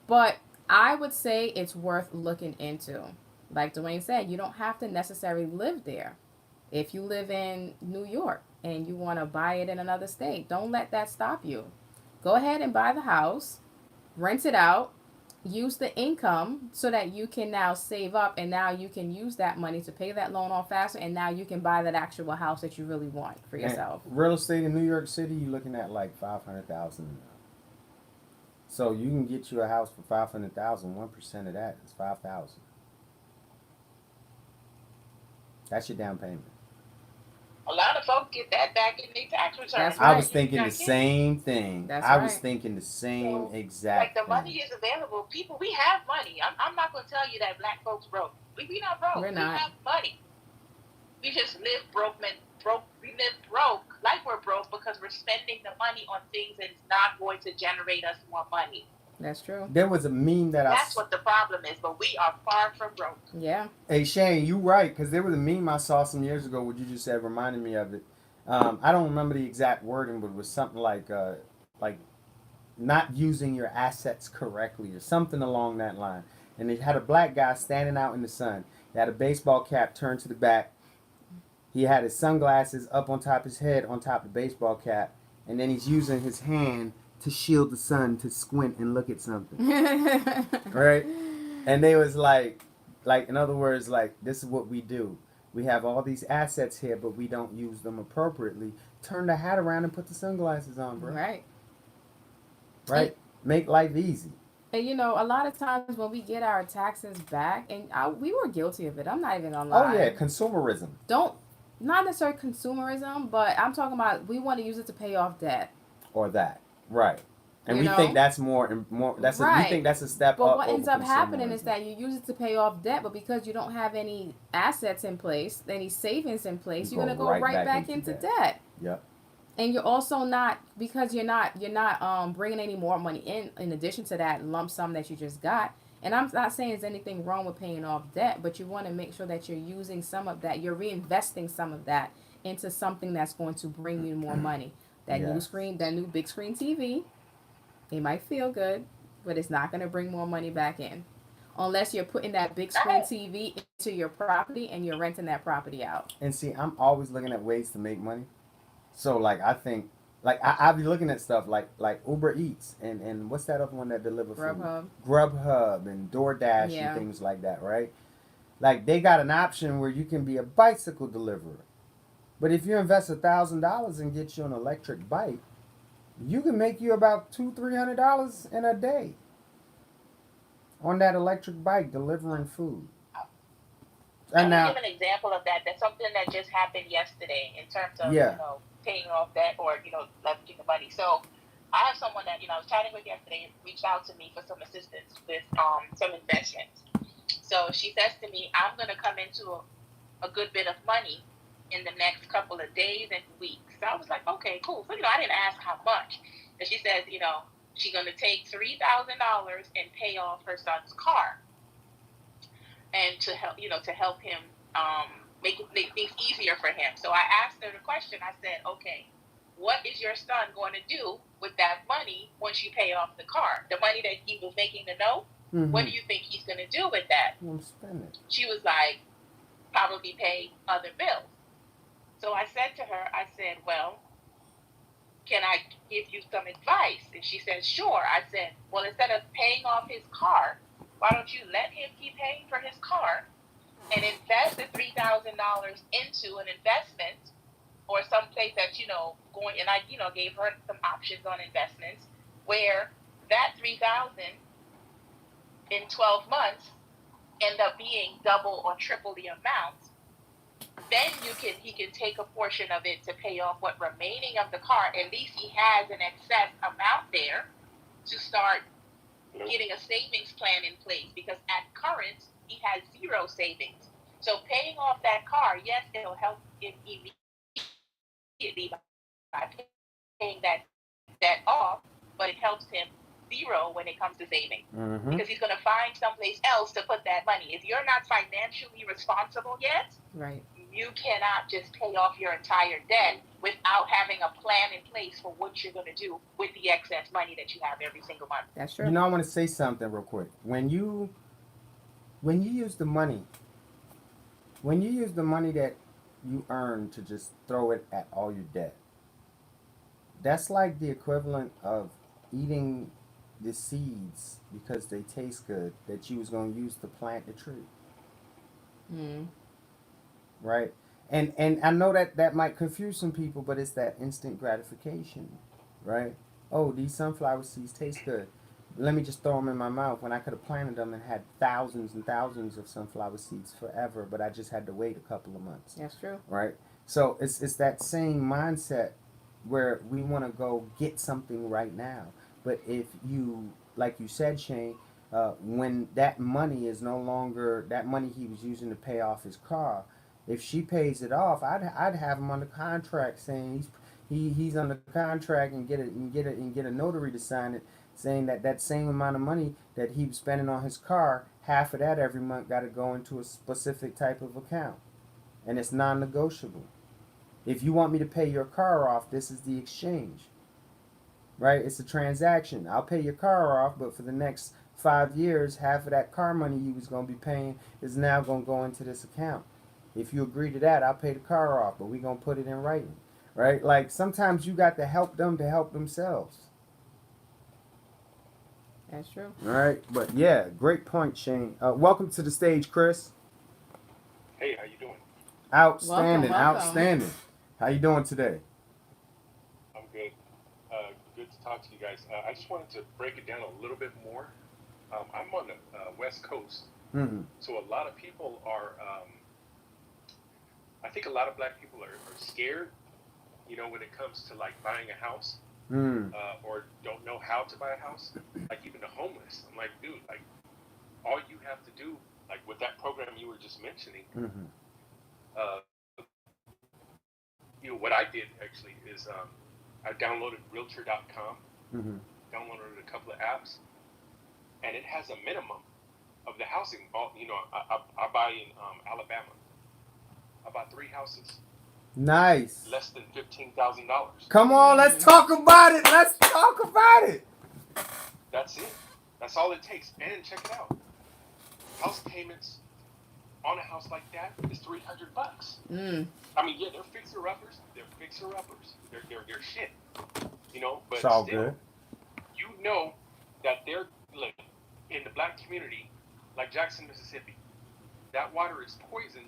But I would say it's worth looking into. Like Dwayne said, you don't have to necessarily live there. If you live in New York and you want to buy it in another state, don't let that stop you. Go ahead and buy the house, rent it out, use the income so that you can now save up, and now you can use that money to pay that loan off faster, and now you can buy that actual house that you really want for yourself. And real estate in New York City, you're looking at like 500,000. So you can get you a house for 500,000. 1% of that is 5,000. That's your down payment. A lot of folks get that back in their tax return. That's I right. was thinking the same thing. I was right. thinking the same So, exact like the thing. money is available. People, we have money. I'm not going to tell you that black folks broke. We not broke. We're not. We have money. We just live broke. We live broke like we're broke because we're spending the money on things that's not going to generate us more money. That's true. There was a meme that That's what the problem is. But we are far from broke. Yeah. Hey Shane, you right, because there was a meme I saw some years ago. What you just said reminded me of it. I don't remember the exact wording, but it was something like not using your assets correctly or something along that line. And it had a black guy standing out in the sun. He had a baseball cap turned to the back. He had his sunglasses up on top of his head, on top of the baseball cap, and then he's using his hand to shield the sun to squint and look at something. Right? And they was like in other words, like, this is what we do. We have all these assets here, but we don't use them appropriately. Turn the hat around and put the sunglasses on, bro. Right. Right? Make life easy. And a lot of times when we get our taxes back, and we were guilty of it. I'm not even gonna lie. Oh yeah, consumerism. Not necessarily consumerism, but I'm talking about we want to use it to pay off debt. Or that. Right. And You we know? think that's more that's we Right. think that's a step But up. what ends over up happening is consumerism. that you use it to pay off debt, but because you don't have any assets in place, any savings in place, You you're go gonna go right right back back into into debt. Yep. And you're also not, because you're not bringing any more money in addition to that lump sum that you just got. And I'm not saying there's anything wrong with paying off debt, but you want to make sure that you're using some of that, you're reinvesting some of that into something that's going to bring you more money. That Yes. new big screen TV, it might feel good, but it's not going to bring more money back in. Unless you're putting that big screen TV into your property and you're renting that property out. And see, I'm always looking at ways to make money. So like I think I'll be looking at stuff like Uber Eats and what's that other one that deliver food? Grubhub and DoorDash Yeah. and things like that, right? Like they got an option where you can be a bicycle deliverer. But if you invest $1,000 and get you an electric bike, you can make you about $200-300 in a day on that electric bike delivering food. And Let now, me give an example of that. That's something that just happened yesterday in terms of Yeah. paying off debt or leveraging the money. So I have someone that I was chatting with yesterday and reached out to me for some assistance with some investments. So she says to me, I'm going to come into a good bit of money in the next couple of days and weeks. So I was like, okay, cool. So I didn't ask how much. And she says, she's going to take $3,000 and pay off her son's car. And to help him make things easier for him. So I asked her the question. I said, okay, what is your son going to do with that money once you pay off the car? The money that he was making the note, what do you think he's going to do with that? I'm spending. She was like, probably pay other bills. So I said to her, well, can I give you some advice? And she said, sure. I said, well, instead of paying off his car, why don't you let him keep paying for his car and invest the $3,000 into an investment or some place that, going, and I, gave her some options on investments where that $3,000 in 12 months end up being double or triple the amount. Then he can take a portion of it to pay off what remaining of the car. At least he has an excess amount there to start getting a savings plan in place, because at current he has zero savings. So paying off that car, yes, it'll help him immediately by paying that debt off, but it helps him zero when it comes to saving, because he's going to find someplace else to put that money. If you're not financially responsible yet, Right. you cannot just pay off your entire debt without having a plan in place for what you're going to do with the excess money that you have every single month. That's true. You know, I want to say something real quick. When you use the money, that you earn to just throw it at all your debt, that's like the equivalent of eating the seeds because they taste good that you was going to use to plant the tree. Right? And I know that might confuse some people, but it's that instant gratification, right? Oh, these sunflower seeds taste good. Let me just throw them in my mouth, when I could have planted them and had thousands and thousands of sunflower seeds forever, but I just had to wait a couple of months. That's true. Right? So it's that same mindset where we want to go get something right now. But if you, like you said, Shane, when that money is no longer that money he was using to pay off his car, if she pays it off, I'd have him under contract saying he's under contract and get a notary to sign it, saying that same amount of money that he was spending on his car, half of that every month got to go into a specific type of account, and it's non-negotiable. If you want me to pay your car off, this is the exchange, right? It's a transaction. I'll pay your car off, but for the next 5 years, half of that car money you was going to be paying is now going to go into this account. If you agree to that, I'll pay the car off, but we're going to put it in writing, right? Like, sometimes you got to help them to help themselves. That's true. All right, but yeah, great point, Shane. Welcome to the stage, Chris. Hey, how you doing? Outstanding, Welcome. outstanding. How you doing today? I'm good. Good to talk to you guys. I just wanted to break it down a little bit more. I'm on the West Coast, so a lot of people are. I think a lot of black people are scared, when it comes to like buying a house, or don't know how to buy a house. Like even the homeless. I'm like, dude, like all you have to do, like with that program you were just mentioning, what I did actually is I downloaded Realtor.com, downloaded a couple of apps, and it has a minimum of the housing. I buy in Alabama. I bought 3 houses. Nice. Less than $15,000. Come on, let's talk about it. Let's talk about it. That's it. That's all it takes. And check it out. House payments on a house like that is $300. I mean, yeah, they're fixer-uppers. They're shit. But It's all still, good. you know that they're like in the black community, like Jackson, Mississippi. That water is poison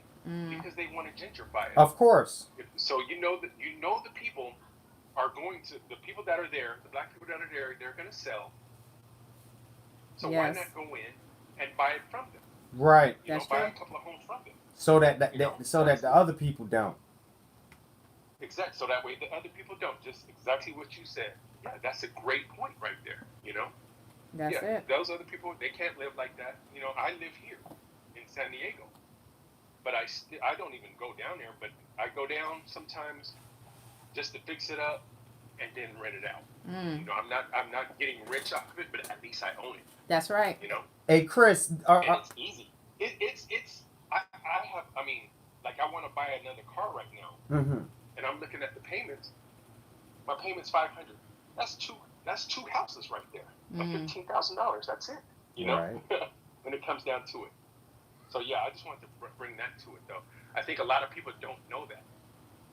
because they want to gentrify it. Of course. So the people are going to, the people that are there, the black people that are there, they're going to sell. So why not go in and buy it from them? Right. That's buy true. a couple of homes from them. So that the other people don't. Exactly. So that way the other people don't. Just exactly what you said. Yeah, that's a great point right there. That's it. Those other people, they can't live like that. I live here in San Diego, but I don't even go down there. But I go down sometimes just to fix it up and then rent it out. I'm not getting rich off of it, but at least I own it. That's right. Hey, Chris. And it's easy. I want to buy another car right now, and I'm looking at the payments. My payment's $500. That's two houses right there. $15,000. That's it. Right. When it comes down to it. So yeah, I just wanted to bring that to it though. I think a lot of people don't know that.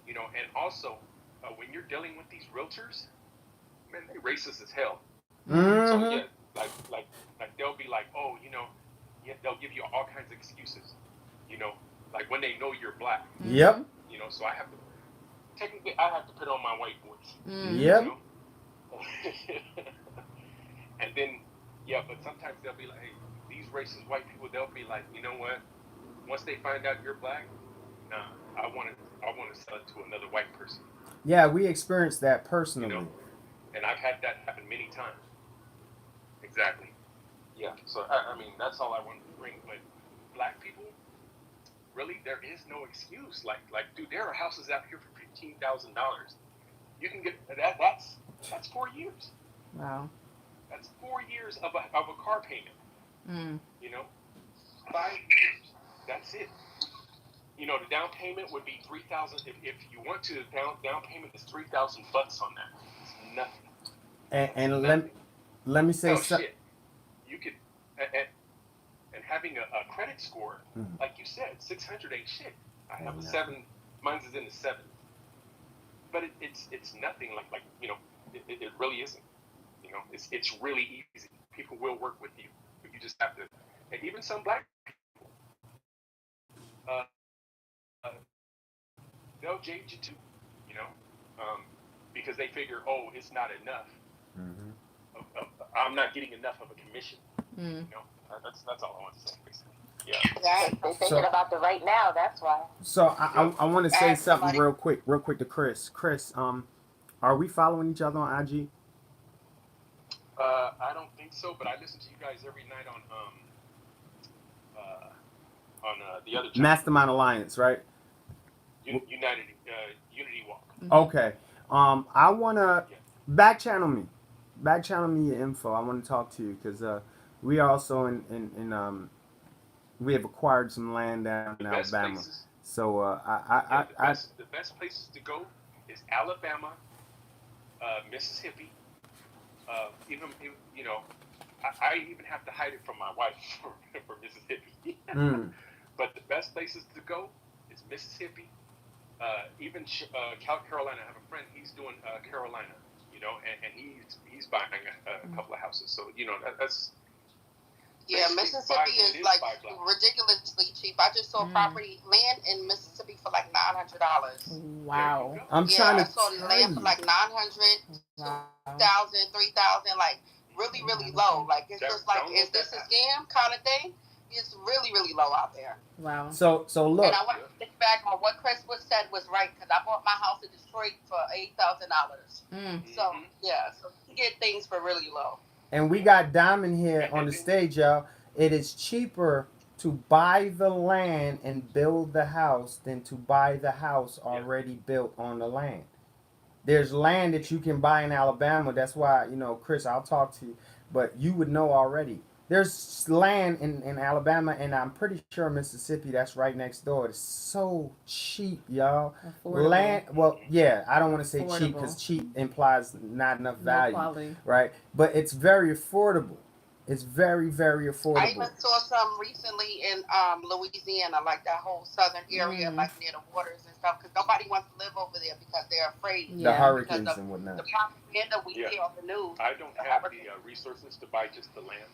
And also when you're dealing with these realtors, man, they racist as hell. So yeah, like they'll be like, oh, they'll give you all kinds of excuses. Like when they know you're black. Yep. So I have to put on my white voice. Yep. And then, but sometimes they'll be like, hey, these racist white people, they'll be like, you know what? Once they find out you're black, nah, I want to sell it to another white person. Yeah, we experienced that personally. And I've had that happen many times. Exactly. Yeah. So I mean, that's all I wanted to bring. But black people, really, there is no excuse. Like, dude, there are houses out here for $15,000. You can get that. That's 4 years. Wow. That's 4 years of a car payment. Mm. You know, 5 years. That's it. You know, the down payment would be $3,000. If you want to, down payment is $3,000 on that. It's nothing. And Nothing. let me say Oh something. shit! You could and having a credit score, like you said, 600 ain't shit. I have a 7. Mine's is in the 7. But it's nothing like you know. It really isn't. You know, it's really easy. People will work with you, but you just have to. And even some black people, they'll jade you too. You know, because they figure, oh, it's not enough. I'm not getting enough of a commission. You know, that's all I want to say. Basically. Yeah. Right. They're thinking about the right now. That's why. So I want to say Ask something somebody. real quick to Chris. Chris, are we following each other on IG? I don't think so, but I listen to you guys every night on the other channel, Mastermind Alliance, right? Unity Walk. Okay. I wanna back channel me your info. I want to talk to you because we are also in we have acquired some land down in Alabama. Places, So the best places to go is Alabama, Mississippi. Even you know, I even have to hide it from my wife for Mississippi. But the best places to go is Mississippi. Even Carolina. I have a friend. He's doing Carolina. You know, and he's buying a couple of houses. So you know that's. Yeah, Mississippi is like ridiculously cheap. I just saw property land in Mississippi for like $900. Wow. I'm trying I to saw tell land you. for like 900, Wow. 2,000, 3,000, like really, really low. Like it's just like, is this a scam kind of thing? It's really, really low out there. Wow. So look. And I want to think back on what Chris said was right, because I bought my house in Detroit for $8,000. So yeah, so you get things for really low. And we got Diamond here on the stage, y'all. It is cheaper to buy the land and build the house than to buy the house already built on the land. There's land that you can buy in Alabama. That's why, you know, Chris, I'll talk to you, but you would know already. There's land in Alabama, and I'm pretty sure Mississippi, that's right next door. It's so cheap, y'all. Affordable. Land, well, yeah, I don't want to say cheap Affordable. because cheap implies not enough value, quality. right? But it's very affordable. It's very, very affordable. I even saw some recently in Louisiana, like that whole southern area, like near the waters and stuff, because nobody wants to live over there because they're afraid. The hurricanes and whatnot. The propaganda we hear on the news. I don't have the resources to buy just the land.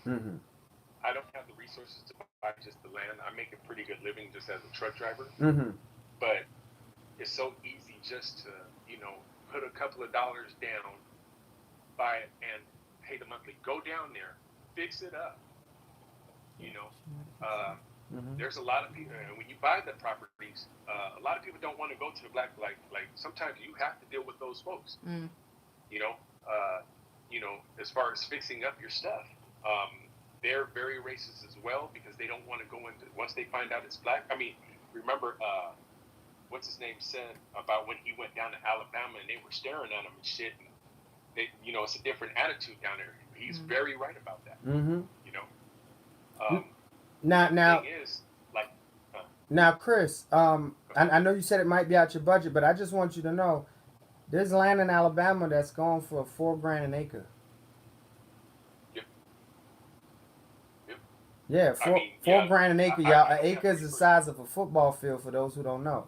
I don't have the resources to buy just the land. I make a pretty good living just as a truck driver. But it's so easy just to, you know, put a couple of dollars down, buy it, and pay the monthly. Go down there, fix it up. You know, there's a lot of people, and when you buy the properties, a lot of people don't want to go to the black. Like sometimes you have to deal with those folks. You know, as far as fixing up your stuff. They're very racist as well because they don't want to go into, once they find out it's black. I mean, remember what's his name said about when he went down to Alabama and they were staring at him and shit. And they, you know, it's a different attitude down there. He's very right about that. You know. Now, thing is, like, now, Chris, I know you said it might be out your budget, but I just want you to know, there's land in Alabama that's going for $4,000 an acre. Yeah, $4,000 an acre, y'all. An acre is the size of a football field for those who don't know.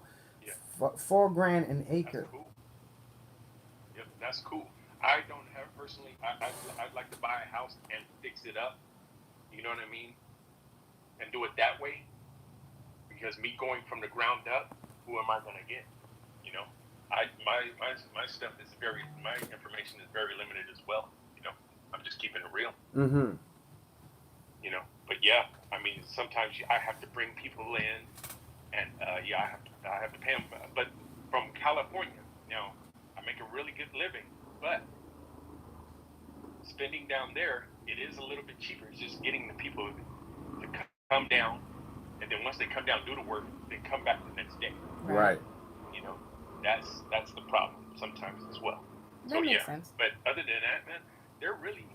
$4,000 an acre. That's cool. Yep, that's cool. I don't have personally. I'd like to buy a house and fix it up. You know what I mean? And do it that way. Because me going from the ground up, who am I gonna get? You know, my stuff is my information is very limited as well. You know, I'm just keeping it real. You know, but yeah, I mean, sometimes I have to bring people in, and I have to pay them. But from California, you know, I make a really good living, but it's spending down there, it is a little bit cheaper. It's just getting the people to come down, and then once they come down, do the work, then come back the next day. Right. You know, that's the problem sometimes as well. That makes sense. But other than that, man, they're really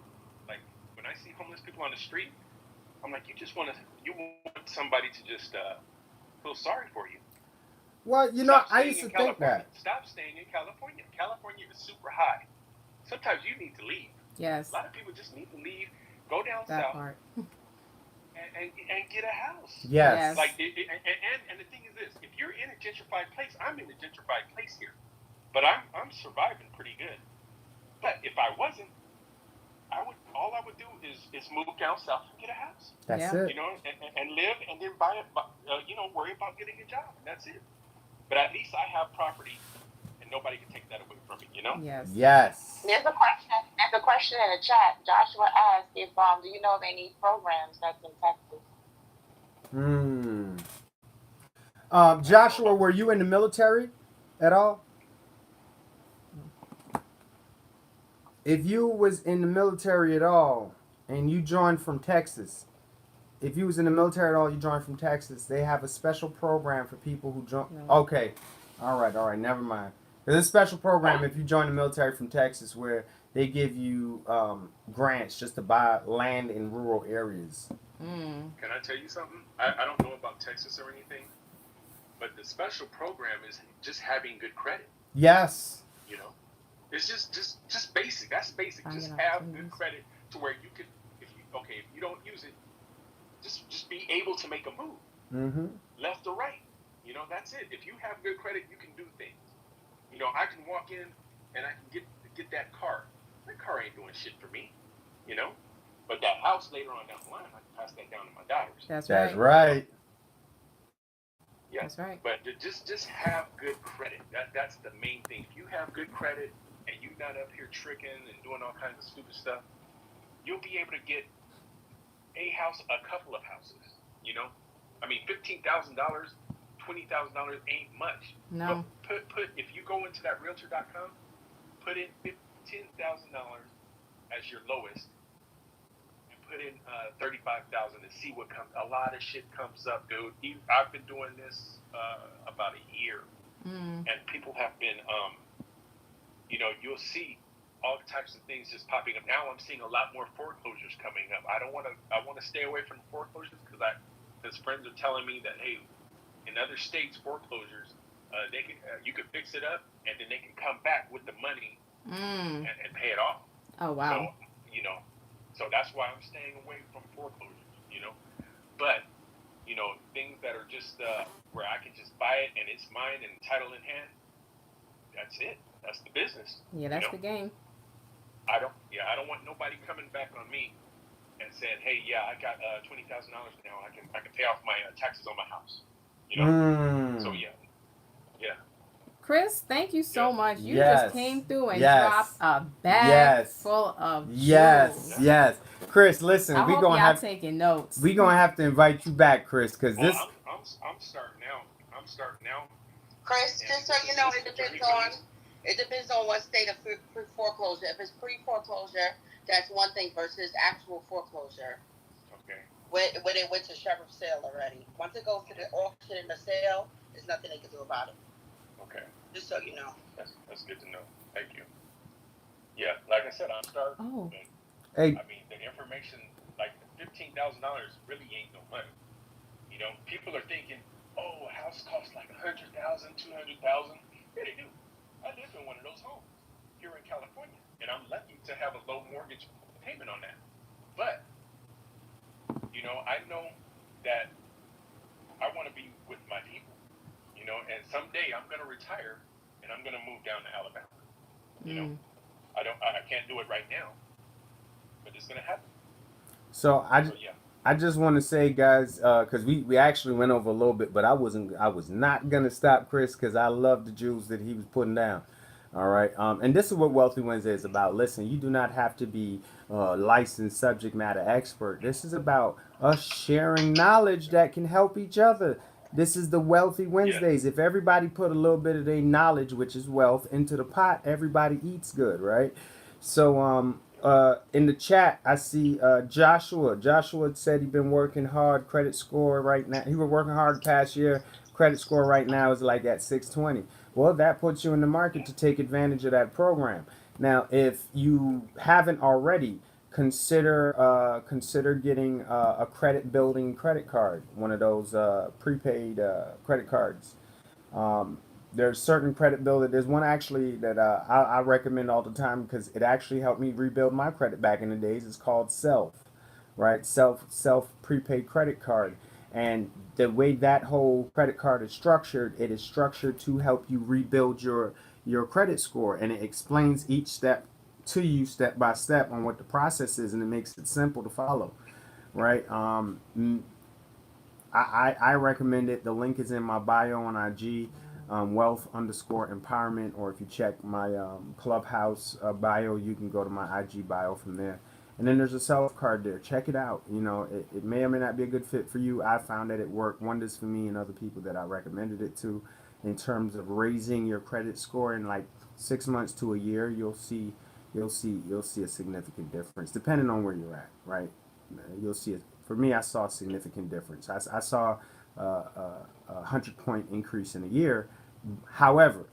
like when I see homeless people on the street, I'm like, you want somebody to just feel sorry for you. Well, you know, I used to think that. Stop staying in California. California is super high. Sometimes you need to leave. Yes. A lot of people just need to leave, go down That south, part. and get a house. Yes. Like, and the thing is this: if you're in a gentrified place, I'm in a gentrified place here, but I'm surviving pretty good. But if I wasn't, all I would do is move down south and get a house. That's Yeah. it. You know, and live, and then buy it. Worry about getting a job, and that's it. But at least I have property, and nobody can take that away from me. You know. Yes. Yes. There's a question in the chat. Joshua asked if do you know of any programs that's in Texas? Joshua, were you in the military at all? If you was in the military at all and you joined from Texas, if you was in the military at all, you joined from Texas, they have a special program for people who join. No. Okay. All right. Never mind. There's a special program if you join the military from Texas where they give you grants just to buy land in rural areas. Mm. Can I tell you something? I don't know about Texas or anything, but the special program is just having good credit. Yes. You know, it's just basic. That's basic. Finding Just have opportunities. good credit to where you could, if you don't use it, just be able to make a move, Mm-hmm. left or right. You know, that's it. If you have good credit, you can do things. You know, I can walk in and I can get that car. That car ain't doing shit for me. You know, but that house later on down the line, I can pass that down to my daughters. That's That's right. right. Yeah. That's right. But just have good credit. That's the main thing. If you have good credit and you're not up here tricking and doing all kinds of stupid stuff, you'll be able to get a house, a couple of houses. You know, I mean, $15,000, $20,000 ain't much. No. But put if you go into that Realtor.com, put in $10,000 as your lowest, and put in $35,000 and see what comes. A lot of shit comes up, dude. I've been doing this about a year, and people have been, you'll see all types of things just popping up. Now I'm seeing a lot more foreclosures coming up. I want to stay away from foreclosures because friends are telling me that, hey, in other states foreclosures, you can fix it up and then they can come back with the money and pay it off. Oh wow. So that's why I'm staying away from foreclosures. But things that are just where I can just buy it and it's mine and title in hand. That's it. That's the business. Yeah, that's the game. I don't want nobody coming back on me and saying, "Hey, yeah, I got $20,000 now. I can pay off my taxes on my house." So yeah. Chris, thank you so much. You Yes. just came through and Yes. dropped a bag Yes. full of Yes. jewels. Yes. Chris, listen, I we hope gonna y'all have taking notes. we gonna have to invite you back, Chris, because Well, this. I'm starting out. Chris, just so you know, it depends on what state of pre-foreclosure. If it's pre-foreclosure, that's one thing versus actual foreclosure. Okay. Where they went to sheriff's sale already. Once it goes to the auction and the sale, there's nothing they can do about it. Okay. Just so you know. That's good to know. Thank you. Yeah, like I said, I'm starting. Oh. Hey. I mean, the information, like $15,000 really ain't no money. People are thinking, oh, a house costs like $100,000, $200,000. Yeah, they do. I live in one of those homes here in California, and I'm lucky to have a low mortgage payment on that. But, I know that I want to be with my people, and someday I'm going to retire and I'm going to move down to Alabama. I can't do it right now, but it's going to happen. So Yeah. I just want to say, guys, because we actually went over a little bit, but I was not gonna stop Chris because I love the jewels that he was putting down. All right, and this is what Wealthy Wednesday is about. Listen, you do not have to be a licensed subject matter expert. This is about us sharing knowledge that can help each other. This is the Wealthy Wednesdays. If everybody put a little bit of their knowledge, which is wealth, into the pot, everybody eats good, right? So in the chat, I see Joshua. Joshua said he's been working hard. Credit score right now. He was working hard the past year. Credit score right now is like at 620. Well, that puts you in the market to take advantage of that program. Now, if you haven't already, consider getting a credit building credit card, one of those prepaid credit cards. There's certain credit builder. There's one actually that I recommend all the time because it actually helped me rebuild my credit back in the days. It's called Self, right? Self prepaid credit card. And the way that whole credit card is structured, it is structured to help you rebuild your credit score, and it explains each step to you step by step on what the process is, and it makes it simple to follow, right? I recommend it. The link is in my bio on IG, wealth_empowerment, or if you check my Clubhouse bio, you can go to my IG bio from there. And then there's a self card there. Check it out. You know, it may or may not be a good fit for you. I found that it worked wonders for me and other people that I recommended it to in terms of raising your credit score in like 6 months to a year. You'll see a significant difference depending on where you're at, right? You'll see it. For me, I saw a significant difference. I saw a 100-point increase in a year. However,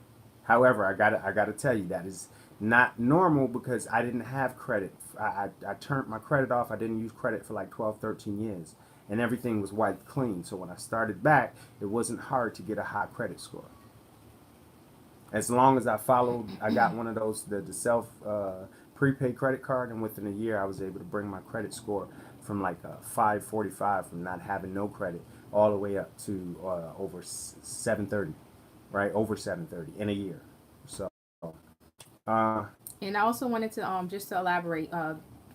I gotta tell you that is not normal because I didn't have credit. I turned my credit off. I didn't use credit for like 12, 13 years, and everything was wiped clean. So when I started back, it wasn't hard to get a high credit score. As long as I followed, I got one of those the self prepaid credit card, and within a year, I was able to bring my credit score from like 545 from not having no credit all the way up to over 730, right? Over 730 in a year. So. And I also wanted to just to elaborate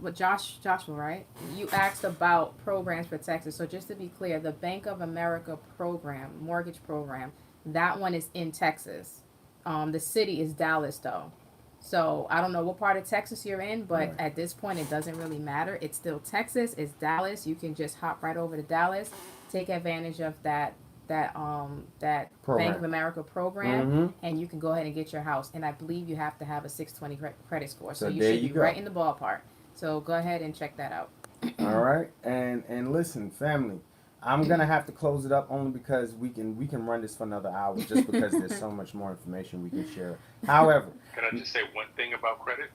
what Joshua, right? You asked about programs for Texas. So just to be clear, the Bank of America program, mortgage program, that one is in Texas. The city is Dallas though. So I don't know what part of Texas you're in, but at this point it doesn't really matter. It's still Texas, it's Dallas. You can just hop right over to Dallas, take advantage of that Bank of America program, and you can go ahead and get your house. And I believe you have to have a 620 credit score, so you should be right in the ballpark. So go ahead and check that out. All right, and listen, family, I'm gonna have to close it up only because we can run this for another hour, just because there's so much more information we can share. However, can I just say one thing about credit?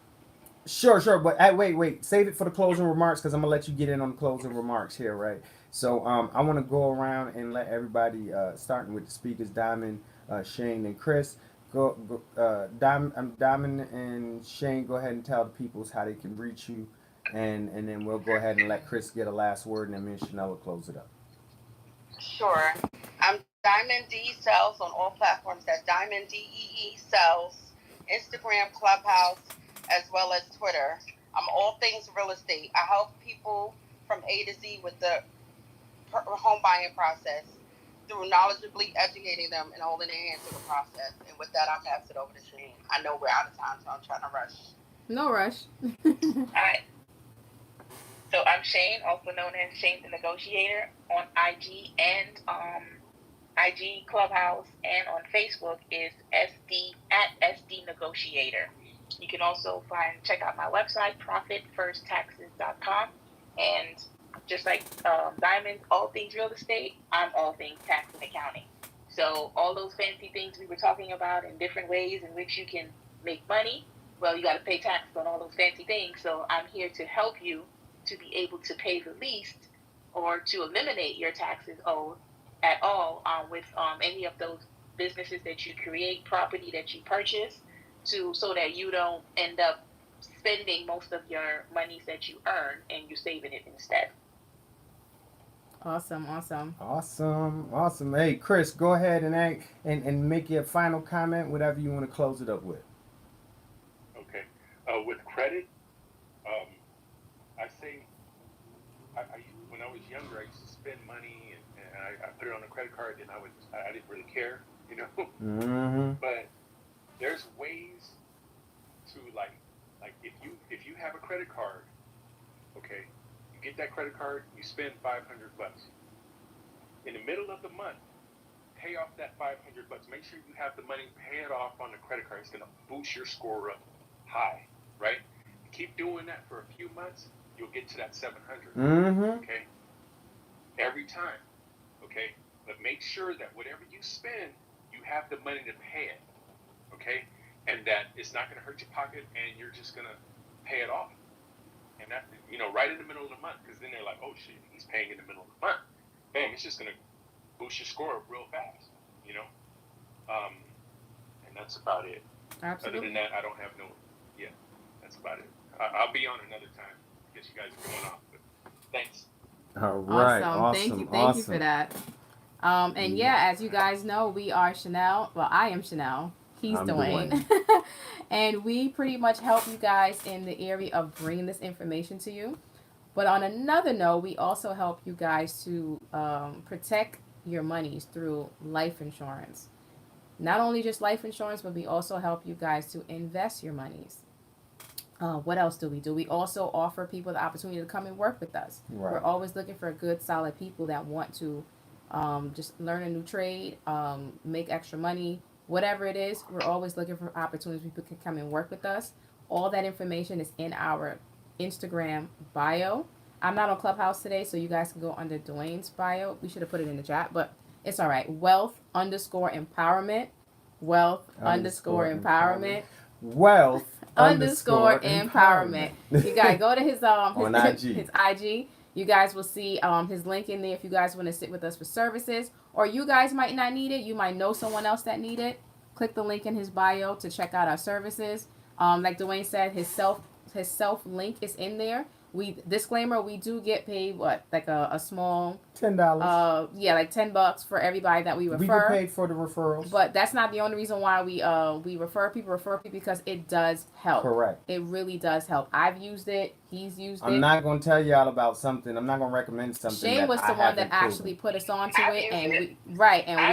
Sure, but wait, save it for the closing remarks because I'm gonna let you get in on the closing remarks here, right? So I want to go around and let everybody, starting with the speakers, Diamond, Shane, and Chris. Diamond and Shane, go ahead and tell the peoples how they can reach you, and then we'll go ahead and let Chris get a last word, and then me and Chanel will close it up. Sure. I'm Diamond D Sells on all platforms. That's Diamond DEE Sells, Instagram, Clubhouse, as well as Twitter. I'm all things real estate. I help people from A to Z with the home buying process through knowledgeably educating them and holding their hands to the process. And with that, I'll pass it over to Shane. I know we're out of time, so I'm trying to rush. No rush. All right. So I'm Shane, also known as Shane the Negotiator, on IG and IG Clubhouse, and on Facebook is SD Negotiator. You can also check out my website, profitfirsttaxes.com, and just like Diamond, all things real estate, I'm all things tax and accounting. So all those fancy things we were talking about and different ways in which you can make money, well, you got to pay taxes on all those fancy things. So I'm here to help you to be able to pay the least or to eliminate your taxes owed at all with any of those businesses that you create, property that you purchase, so that you don't end up spending most of your monies that you earn and you're saving it instead. Awesome. Hey, Chris, go ahead and make your final comment, whatever you want to close it up with. Okay. With credit, I say, when I was younger, I used to spend money and I put it on a credit card, and I didn't really care, you know. Mm-hmm. But there's ways to like if you have a credit card, okay, you get that credit card, you spend $500. In the middle of the month, pay off that $500. Make sure you have the money, pay it off on the credit card. It's gonna boost your score up high, right? Keep doing that for a few months. You'll get to that 700. Mm-hmm. Okay. Every time. Okay. But make sure that whatever you spend, you have the money to pay it. Okay. And that it's not going to hurt your pocket, and you're just going to pay it off. And that, right in the middle of the month, because then they're like, oh shit, he's paying in the middle of the month. Bam, it's just going to boost your score real fast. And that's about it. Absolutely. Other than that, I don't have that's about it. I'll be on another time. I guess you guys are going off, but thanks. All right. Awesome. Thank you for that. And as you guys know, we are Chanel. Well, I am Chanel. He's Dwayne. And we pretty much help you guys in the area of bringing this information to you. But on another note, we also help you guys to protect your monies through life insurance. Not only just life insurance, but we also help you guys to invest your monies. What else do? We also offer people the opportunity to come and work with us. Right. We're always looking for good, solid people that want to just learn a new trade, make extra money, whatever it is. We're always looking for opportunities people can come and work with us. All that information is in our Instagram bio. I'm not on Clubhouse today, so you guys can go under Dwayne's bio. We should have put it in the chat, but it's all right. Wealth_empowerment. Wealth_empowerment. Wealth_empowerment. You guys go to his on IG. his IG. You guys will see his link in there if you guys want to sit with us for services, or you guys might not need it. You might know someone else that need it. Click the link in his bio to check out our services. Like Dwayne said, his self link is in there. Disclaimer, we do get paid like a small $10. like $10 for everybody that we refer. We get paid for the referrals. But that's not the only reason why we refer people because it does help. Correct. It really does help. I've used it. He's used it. I'm not gonna tell y'all about something. I'm not gonna recommend something. Shane was the one that actually put us onto it, and we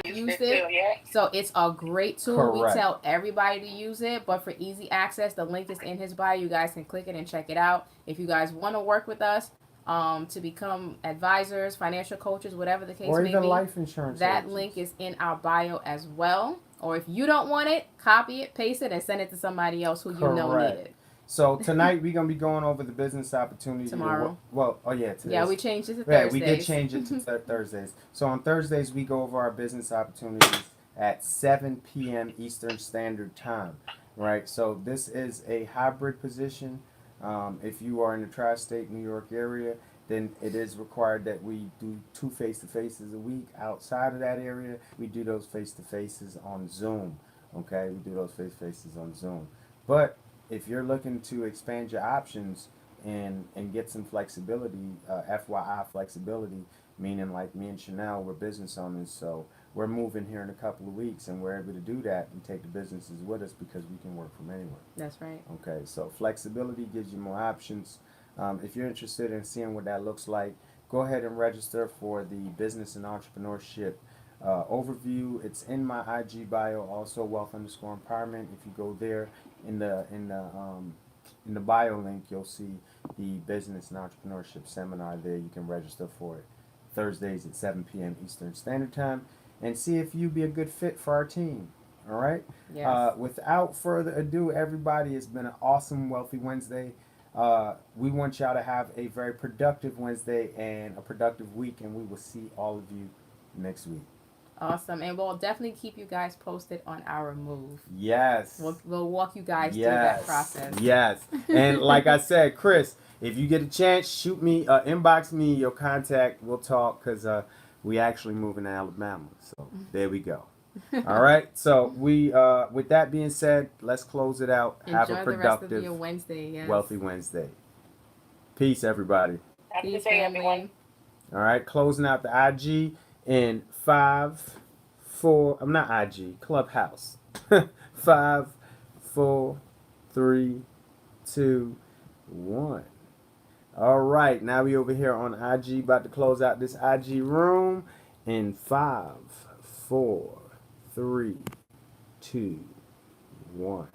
used it. Too, yeah. So it's a great tool. Correct. We tell everybody to use it, but for easy access, the link is in his bio. You guys can click it and check it out. If you guys want to work with us, to become advisors, financial coaches, whatever the case or may even be, life insurance. that agents. link is in our bio as well. Or if you don't want it, copy it, paste it, and send it to somebody else who you know need it. So tonight we're gonna be going over the business opportunity. Tomorrow. Today. Yeah, we changed it to Yeah, Thursdays. we did change it to Thursdays. So on Thursdays we go over our business opportunities at 7 p.m. Eastern Standard Time. Right. So this is a hybrid position. If you are in the tri-state New York area, then it is required that we do 2 face-to-faces a week. Outside of that area, we do those face-to-faces on Zoom. Okay, we do those face-to-faces on Zoom. But if you're looking to expand your options and get some flexibility, FYI flexibility, meaning like me and Chanel, we're business owners, so we're moving here in a couple of weeks, and we're able to do that and take the businesses with us because we can work from anywhere. That's right. Okay, so flexibility gives you more options. If you're interested in seeing what that looks like, go ahead and register for the business and entrepreneurship overview. It's in my IG bio, also wealth_empowerment. If you go there in the bio link, you'll see the business and entrepreneurship seminar there. You can register for it Thursdays at 7 p.m. Eastern Standard Time and see if you'd be a good fit for our team. All right. Yes. Without further ado, everybody, it's been an awesome Wealthy Wednesday. We want y'all to have a very productive Wednesday and a productive week, and we will see all of you next week. Awesome. And we'll definitely keep you guys posted on our move. Yes. We'll walk you guys through that process. Yes. And like I said, Chris, if you get a chance, shoot me, inbox me your contact. We'll talk because we actually moving to Alabama. So there we go. All right. So we, with that being said, let's close it out. Have a Enjoy the rest productive of your Wednesday. Yes. Wealthy Wednesday. Peace, everybody. Have a Peace, good day, family. everyone. All right. Closing out the IG in 5, 4. I'm not IG. Clubhouse. 5, 4, 3, 2, 1. All right. Now we over here on IG, about to close out this IG room in 5, 4, 3, 2, 1.